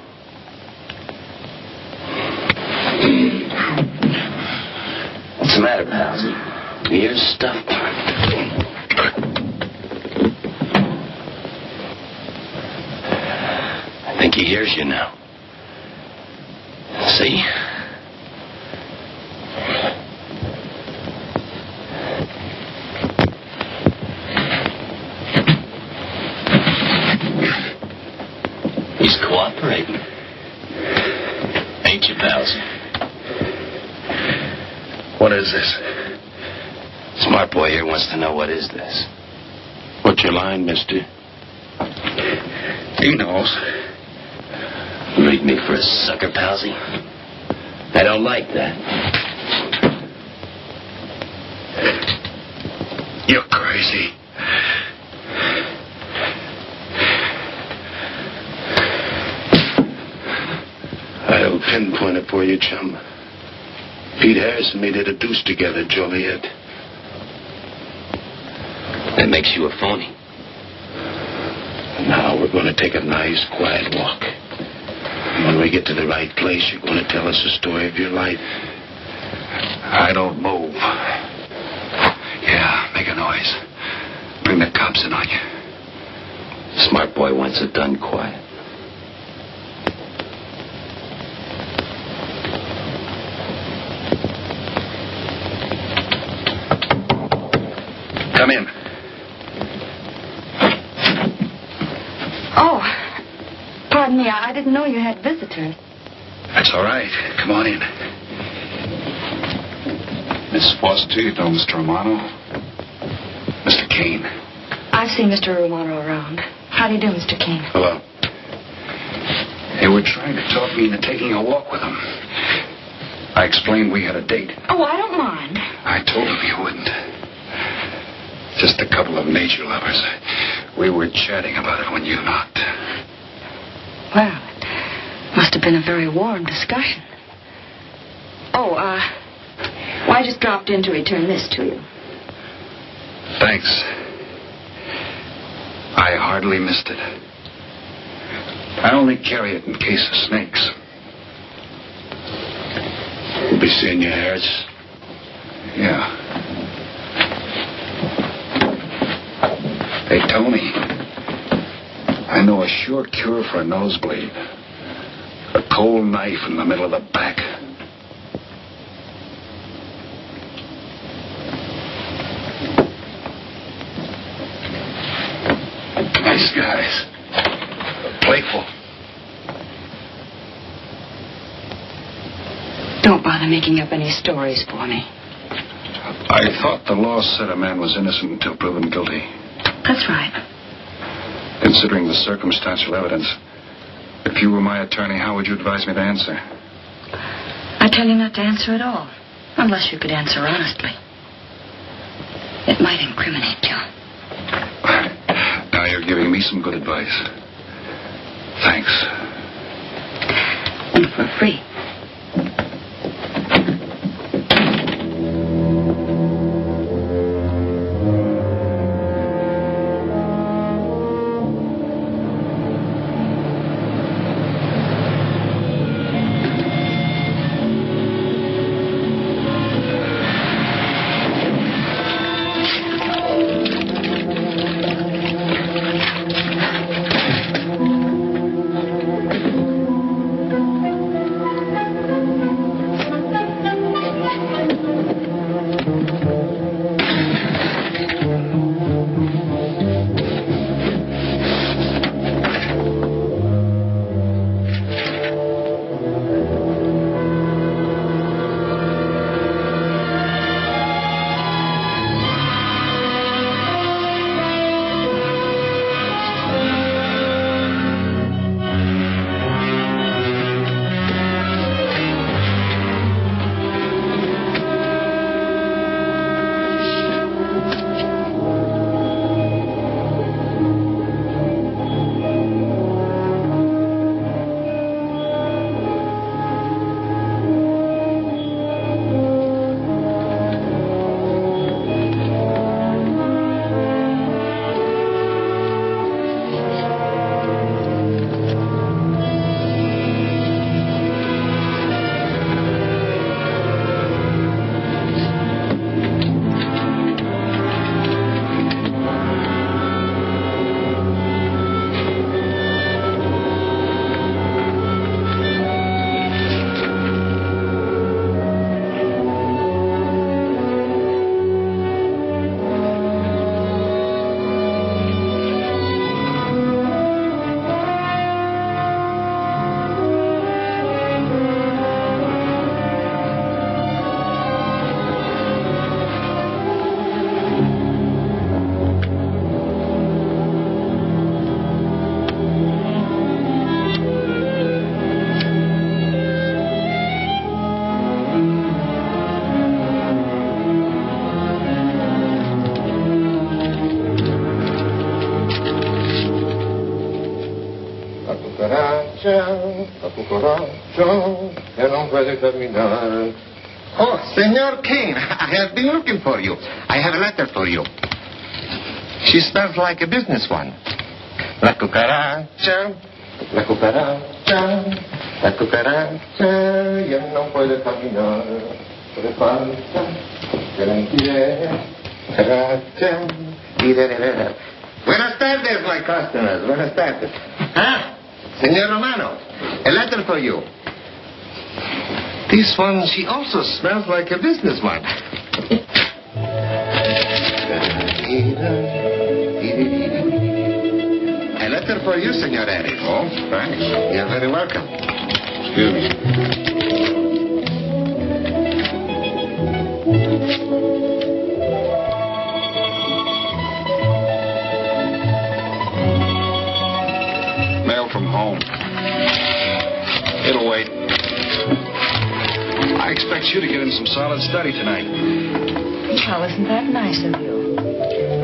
What's the matter, Palsy? Ears stuffed? I think he hears you now. See? He's cooperating. Ain't you, Palsy? What is this? Smart boy here wants to know what is this. What's your line, mister? He knows. Read me for a sucker, Palsy? I don't like that. You're crazy. I'll pinpoint it for you, chum. Pete Harris and me did a deuce together, Joliet. That makes you a phony. Now we're going to take a nice, quiet walk. When we get to the right place, you're going to tell us the story of your life. I don't move. Yeah, make a noise. Bring the cops in on you. Smart boy wants it done quiet. Come in. Oh, pardon me. I didn't know you had visitors. That's all right. Come on in. Miss Foster, you know Mr. Romano? Mr. Kane. I've seen Mr. Romano around. How do you do, Mr. Kane? Hello. They were trying to talk me into taking a walk with them. I explained we had a date. Oh, I don't mind. I told them you wouldn't. Just a couple of nature lovers. We were chatting about it when you knocked. Well, it must have been a very warm discussion. Oh, well, I just dropped in to return this to you. Thanks. I hardly missed it. I only carry it in case of snakes. We'll be seeing you, Harris. Yeah. Hey, Tony. I know a sure cure for a nosebleed. A cold knife in the middle of the back. Nice guys. Playful. Don't bother making up any stories for me. I thought the law said a man was innocent until proven guilty. That's right. Considering the circumstantial evidence, if you were my attorney, how would you advise me to answer? I tell you not to answer at all, unless you could answer honestly. It might incriminate you. Now you're giving me some good advice. Thanks. And for free. Oh, Senor Kane, I have been looking for you. I have a letter for you. She smells like a business one. La cucaracha, la cucaracha. La cucaracha ya no puede caminar. Puede falta. Buenas tardes, my customers. Buenas tardes. Ah, Senor Romano, a letter for you. This one, she also smells like a businessman. A letter for you, Senor Harris. Oh, thanks. You're very welcome. Excuse me. Mail from home. It'll wait. I expect you to get in some solid study tonight. Well, isn't that nice of you?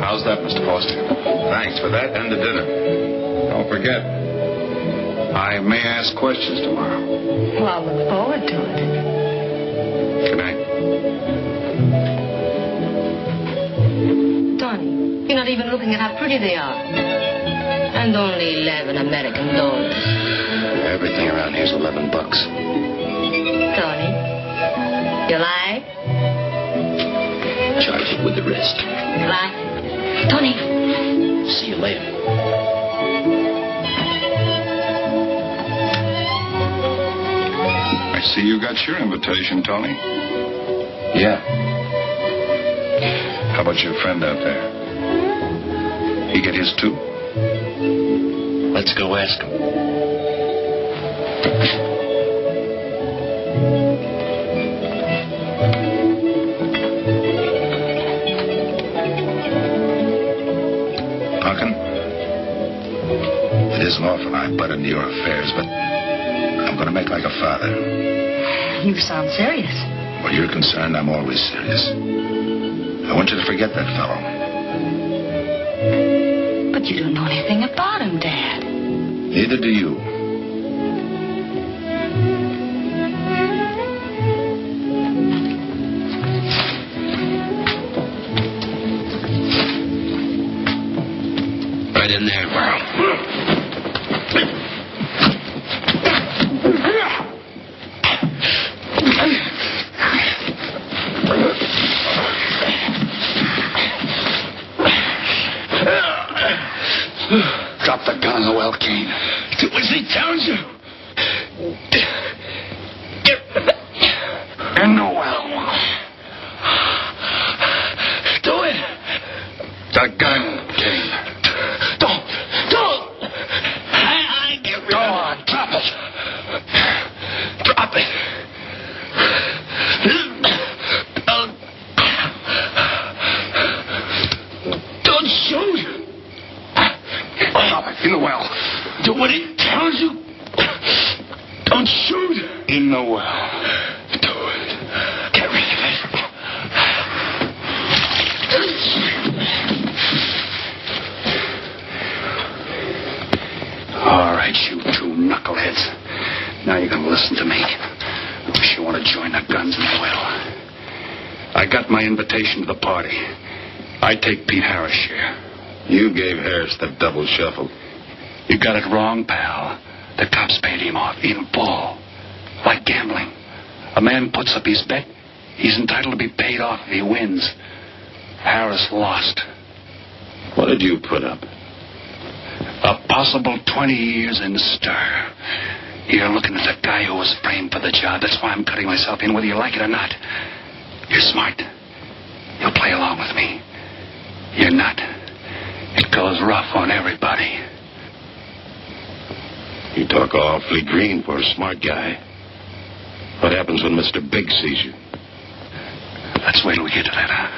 How's that, Mr. Foster? Thanks for that and the dinner. Don't forget, I may ask questions tomorrow. Well, I'll look forward to it. Good night. Tony, you're not even looking at how pretty they are. And only 11 American dollars. Everything around here's $11. Tony, you like? Charge it with the rest. Like? Tony. See you later. I see you got your invitation, Tony. Yeah. How about your friend out there? He get his too? Let's go ask him. Pumpkin, it isn't often I butt into your affairs, but I'm going to make like a father. You sound serious. Where you're concerned, I'm always serious. I want you to forget that fellow. But you don't know anything about him, Dad. Neither do you. Right in there. Drop the gun, Noel Kane. Do as he tells you. And Noel. Do it. The gun, Kane. Don't. I get rid Go of on, drop it. Drop it. Don't shoot. Drop it in the well. Do what he tells you. Don't shoot. In the well. Do it. Get rid of it. All right, you two knuckleheads. Now you're going to listen to me. Unless you want to join the guns in the well. I got my invitation to the party. I take Pete Harris' share. You gave Harris the double shuffle. You got it wrong, pal. The cops paid him off in full. Like gambling. A man puts up his bet, he's entitled to be paid off if he wins. Harris lost. What did you put up? A possible 20 years in stir. You're looking at the guy who was framed for the job. That's why I'm cutting myself in, whether you like it or not. You're smart. You'll play along with me. You're not. It goes rough on everybody. You talk awfully green for a smart guy. What happens when Mr. Big sees you? Let's wait till we get to that, huh?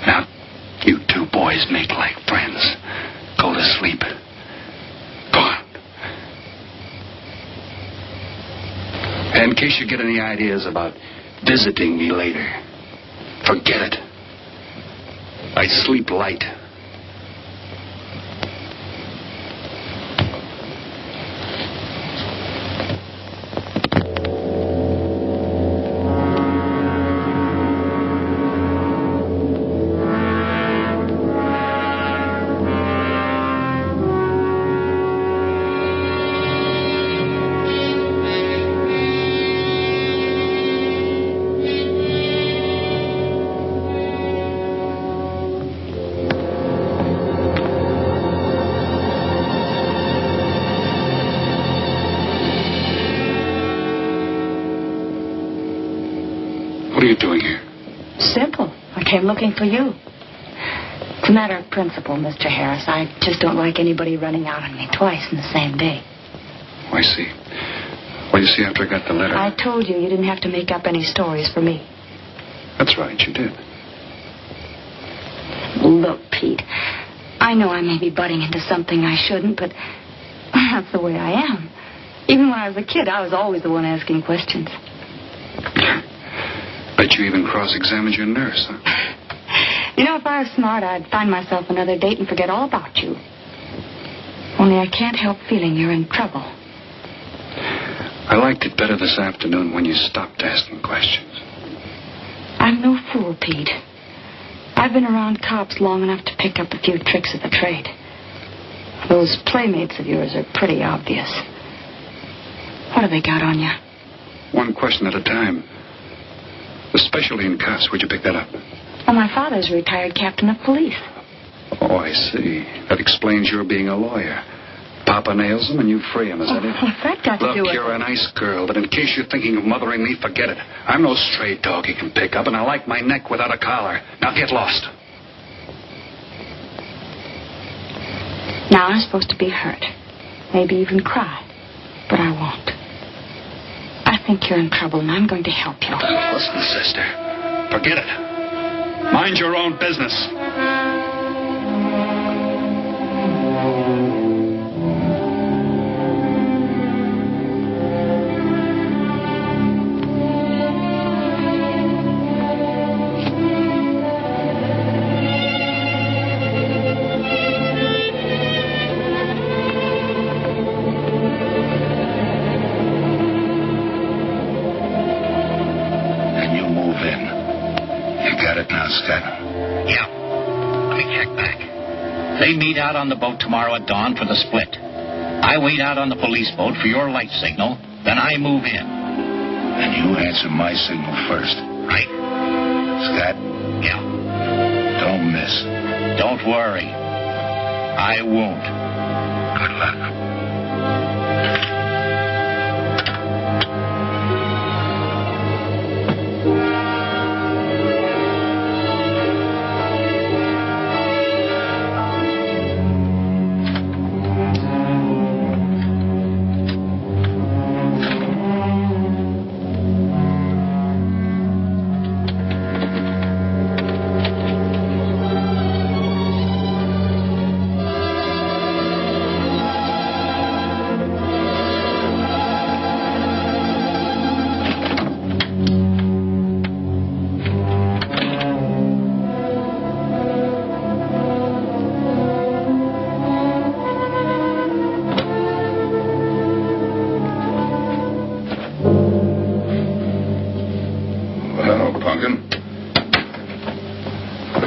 Now, you two boys make like friends. Go to sleep. Go on. And in case you get any ideas about visiting me later, forget it. I sleep light. What are you doing here? Simple. I came looking for you. It's a matter of principle, Mr. Harris. I just don't like anybody running out on me twice in the same day. Oh, I see. Well, you see, after I got the letter... I told you didn't have to make up any stories for me. That's right, you did. Look, Pete, I know I may be butting into something I shouldn't, but that's the way I am. Even when I was a kid, I was always the one asking questions. Bet you even cross-examined your nurse, huh? You know, if I was smart, I'd find myself another date and forget all about you. Only I can't help feeling you're in trouble. I liked it better this afternoon when you stopped asking questions. I'm no fool, Pete. I've been around cops long enough to pick up a few tricks of the trade. Those playmates of yours are pretty obvious. What have they got on you? One question at a time. Especially in cuffs. Where'd you pick that up? Well, my father's a retired captain of police. Oh, I see. That explains your being a lawyer. Papa nails them and you free him, is that it? What's that got to do with Look, you're a nice girl, but in case you're thinking of mothering me, forget it. I'm no stray dog you can pick up, and I like my neck without a collar. Now get lost. Now I'm supposed to be hurt. Maybe even cry. But I won't. I think you're in trouble, and I'm going to help you. Listen, sister. Forget it. Mind your own business. They meet out on the boat tomorrow at dawn for the split. I wait out on the police boat for your light signal, then I move in. And you answer my signal first. Right? Scott? Yeah. Don't miss. Don't worry. I won't. Good luck.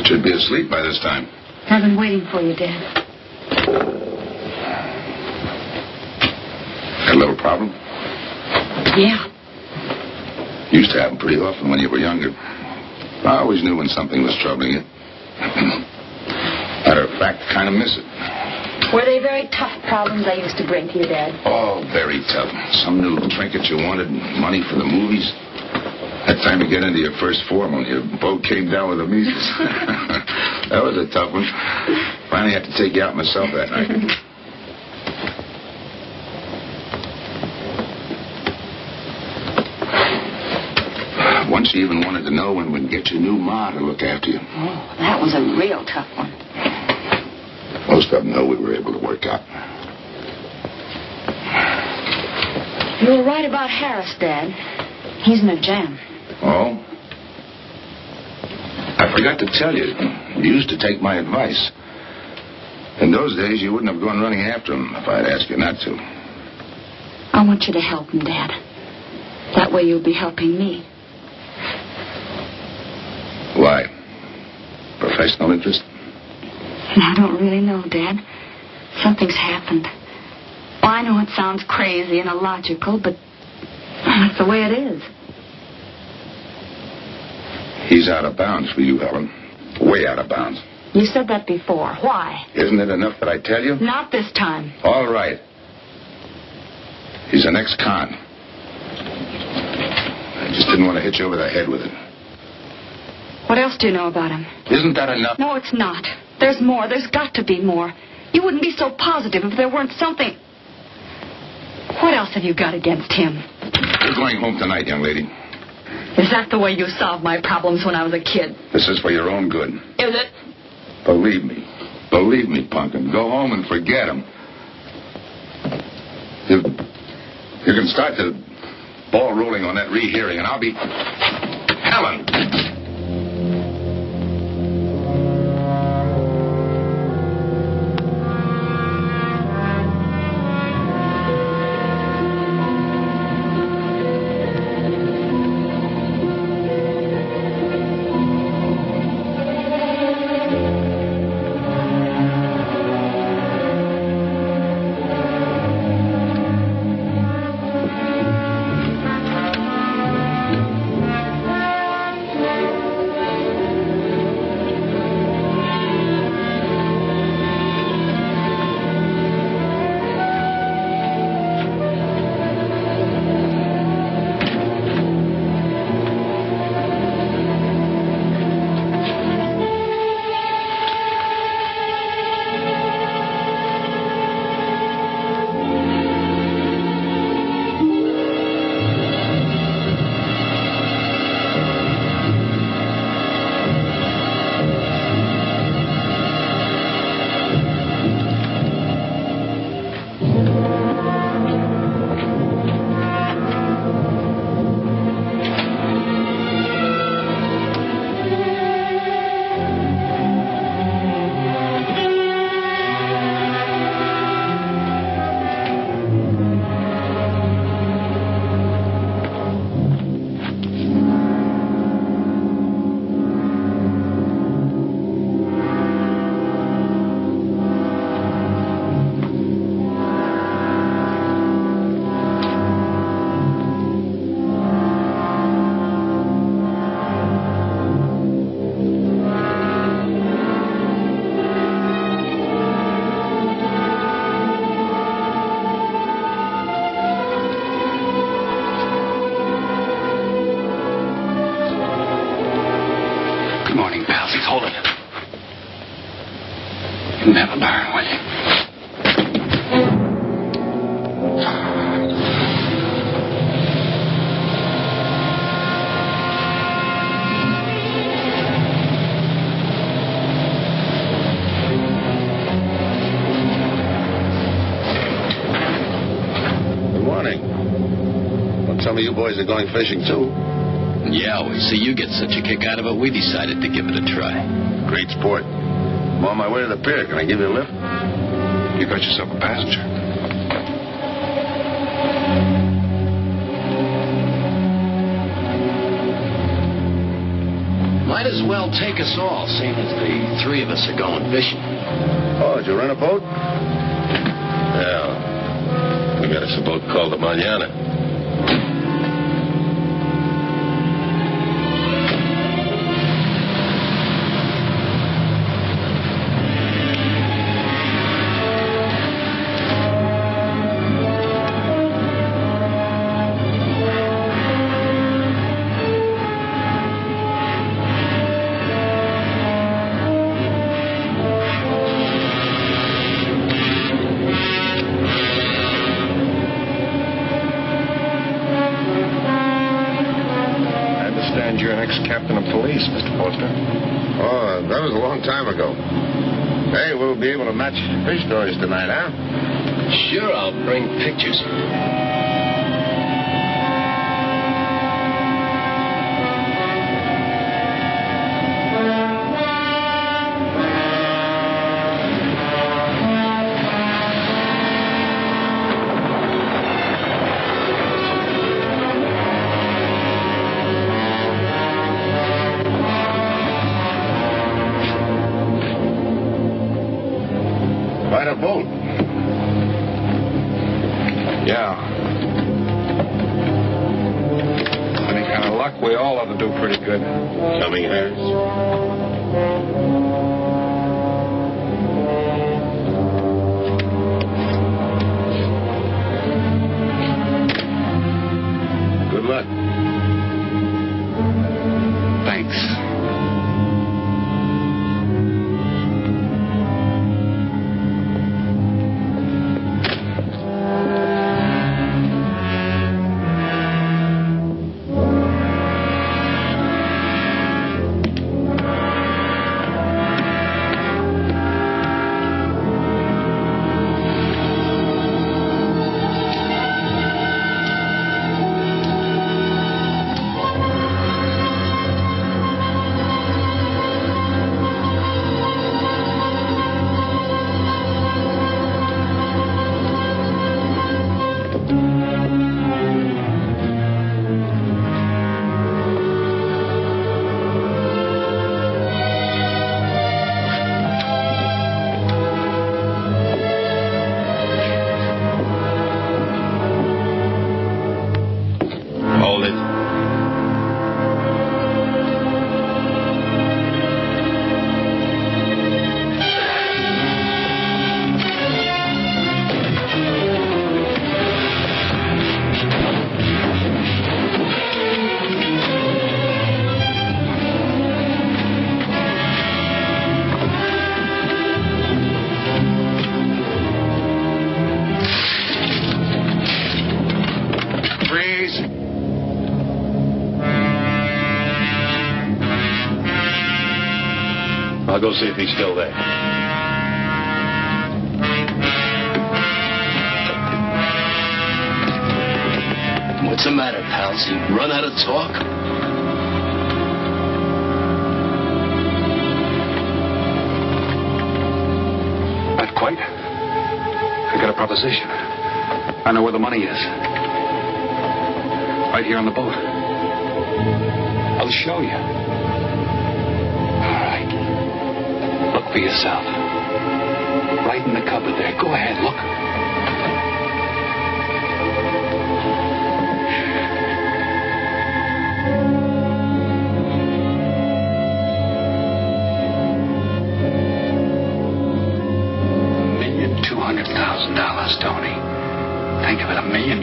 Should be asleep by this time. I've been waiting for you, Dad. Got a little problem? Yeah. Used to happen pretty often when you were younger. I always knew when something was troubling you. Matter of fact, kind of miss it. Were they very tough problems I used to bring to you, Dad? Oh, very tough. Some new trinket you wanted, money for the movies. That time you get into your first form when your boat came down with the measles. That was a tough one. Finally had to take you out myself that night. Once you even wanted to know when we'd get your new ma to look after you. Oh, that was a real tough one. Most of them know we were able to work out. You were right about Harris, Dad. He's in a jam. Oh? I forgot to tell you. You used to take my advice. In those days, you wouldn't have gone running after him if I'd asked you not to. I want you to help him, Dad. That way you'll be helping me. Why? Professional interest? I don't really know, Dad. Something's happened. Well, I know it sounds crazy and illogical, but that's the way it is. He's out of bounds for you, Helen. Way out of bounds. You said that before. Why? Isn't it enough that I tell you? Not this time. All right. He's an ex-con. I just didn't want to hit you over the head with it. What else do you know about him? Isn't that enough? No, it's not. There's more. There's got to be more. You wouldn't be so positive if there weren't something... What else have you got against him? You're going home tonight, young lady. Is that the way you solved my problems when I was a kid? This is for your own good. Is it? Believe me. Believe me, Punkin. Go home and forget him. You can start the ball rolling on that rehearing, and I'll be... Helen! Never learn, will you? Good morning. Well, some of you boys are going fishing, too. Yeah, we see you get such a kick out of it, we decided to give it a try. Great sport. I'm on my way to the pier. Can I give you a lift? You got yourself a passenger. Might as well take us all, seeing as the three of us are going fishing. Oh, did you rent a boat? Yeah. We got us a boat called the Milionem. You're an ex-captain of police, Mr. Foster. Oh, that was a long time ago. Hey, we'll be able to match fish stories tonight, huh? Sure, I'll bring pictures. Quite a boat. Yeah. Any kind of luck, we all ought to do pretty good. Coming, Harris? Good luck. Thanks. I'll go see if he's still there. What's the matter, pals? You run out of talk? Not quite. I got a proposition. I know where the money is. Right here on the boat. I'll show you. All right. Look for yourself. Right in the cupboard there. Go ahead, look. $1,200,000, Tony. Think of it, $1.2 million.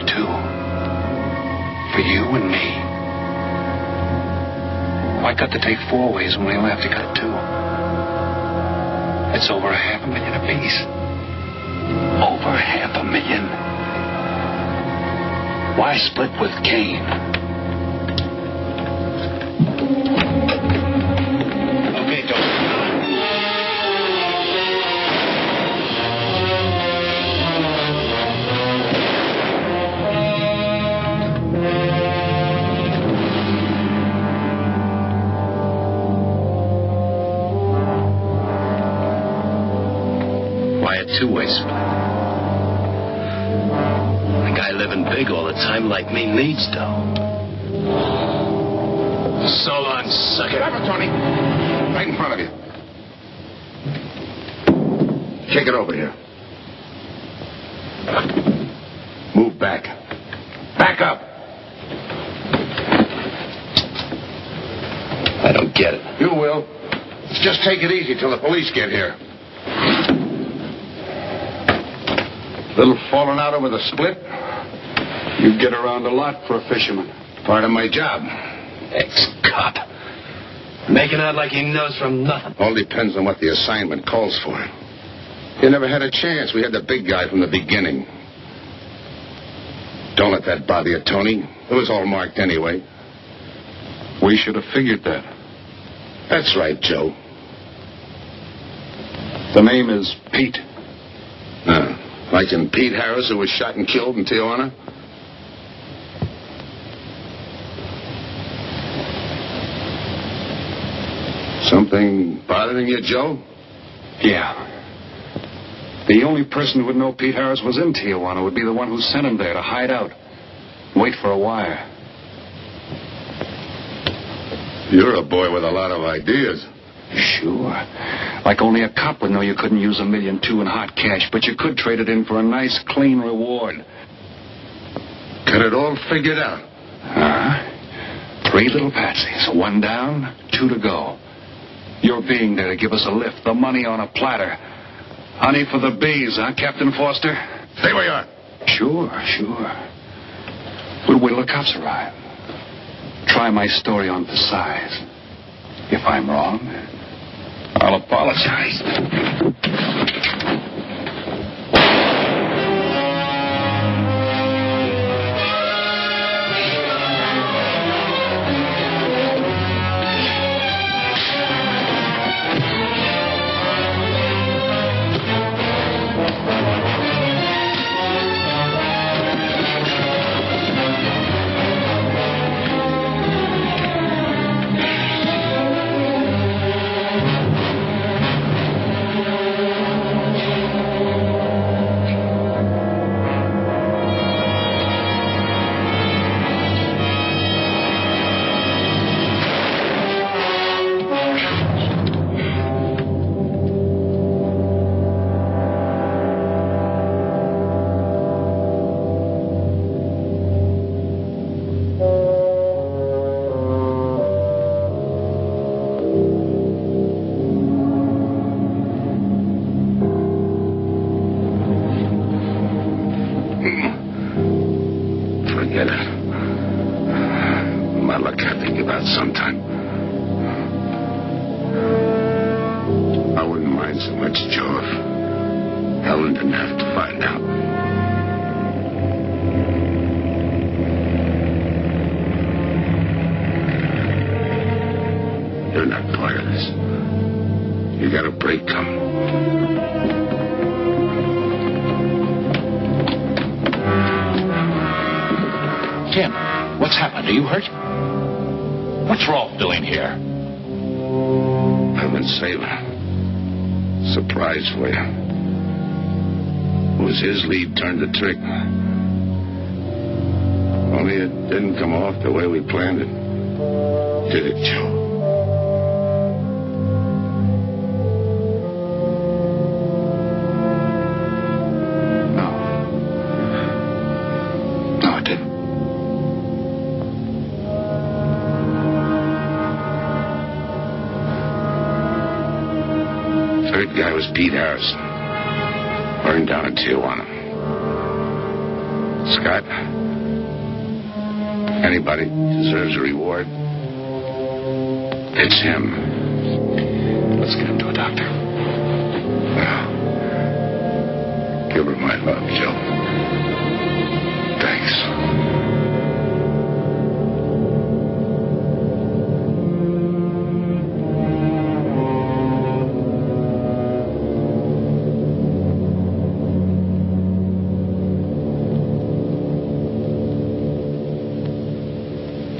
For you and me. Why cut the tape 4 ways when we only have to cut it 2? It's over $500,000 apiece. Over $500,000. Why split with Kane? Okay, Tony. Two-way split. A guy living big all the time like me needs dough. So long, sucker. Grab it, Tony. Right in front of you. Take it over here. Move back. Back up. I don't get it. You will. Just take it easy till the police get here. Little falling out over the split? You get around a lot for a fisherman. Part of my job. Ex-cop. Making out like he knows from nothing. All depends on what the assignment calls for. You never had a chance. We had the big guy from the beginning. Don't let that bother you, Tony. It was all marked anyway. We should have figured that. That's right, Joe. The name is Pete. Like in Pete Harris, who was shot and killed in Tijuana? Something bothering you, Joe? Yeah. The only person who would know Pete Harris was in Tijuana would be the one who sent him there to hide out. Wait for a wire. You're a boy with a lot of ideas. Sure. Like only a cop would know you couldn't use $1.2 million in hot cash, but you could trade it in for a nice, clean reward. Got it all figured out. 3 little patsies. 1 down, 2 to go. Your being there to give us a lift. The money on a platter. Honey for the bees, huh, Captain Foster? Stay where you are. Sure. We'll wait till the cops arrive. Try my story on for size. If I'm wrong, I'll apologize. Forget it. My luck I think about sometime. I wouldn't mind so much, Joe, if Helen didn't have to find out. You're not part of this. You got a break coming. Tim, what's happened? Are you hurt? What's Rolfe doing here? I've been saving. Surprise for you. It was his lead turned the trick. Only it didn't come off the way we planned it. Did it, Joe? No, it didn't. Third guy was Pete Harrison. Burned down in Tijuana. Scott, anybody deserves a reward, it's him. Let's get him to a doctor. Well, give her my love, Joe. Thanks.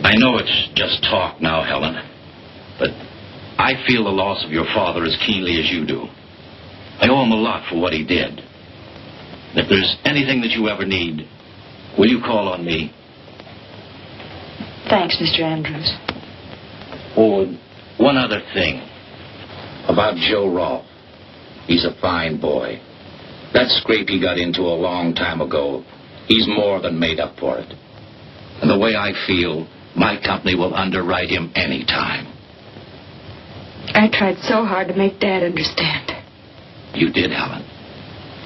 I know it's just talk now, Helen, but I feel the loss of your father as keenly as you do. I owe him a lot for what he did. If there's anything that you ever need, will you call on me? Thanks, Mr. Andrews. Oh, one other thing. About Joe Rolfe. He's a fine boy. That scrape he got into a long time ago, he's more than made up for it. And the way I feel, my company will underwrite him any time. I tried so hard to make Dad understand. You did, Helen.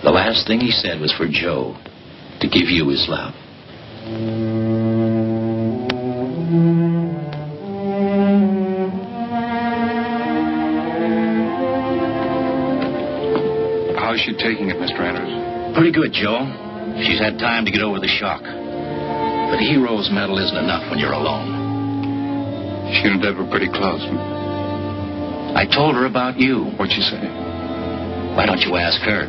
The last thing he said was for Joe to give you his love. How's she taking it, Mr. Andrews? Pretty good, Joe. She's had time to get over the shock. But hero's medal isn't enough when you're alone. She and Deb were pretty close. I told her about you. What'd she say? Why don't you ask her?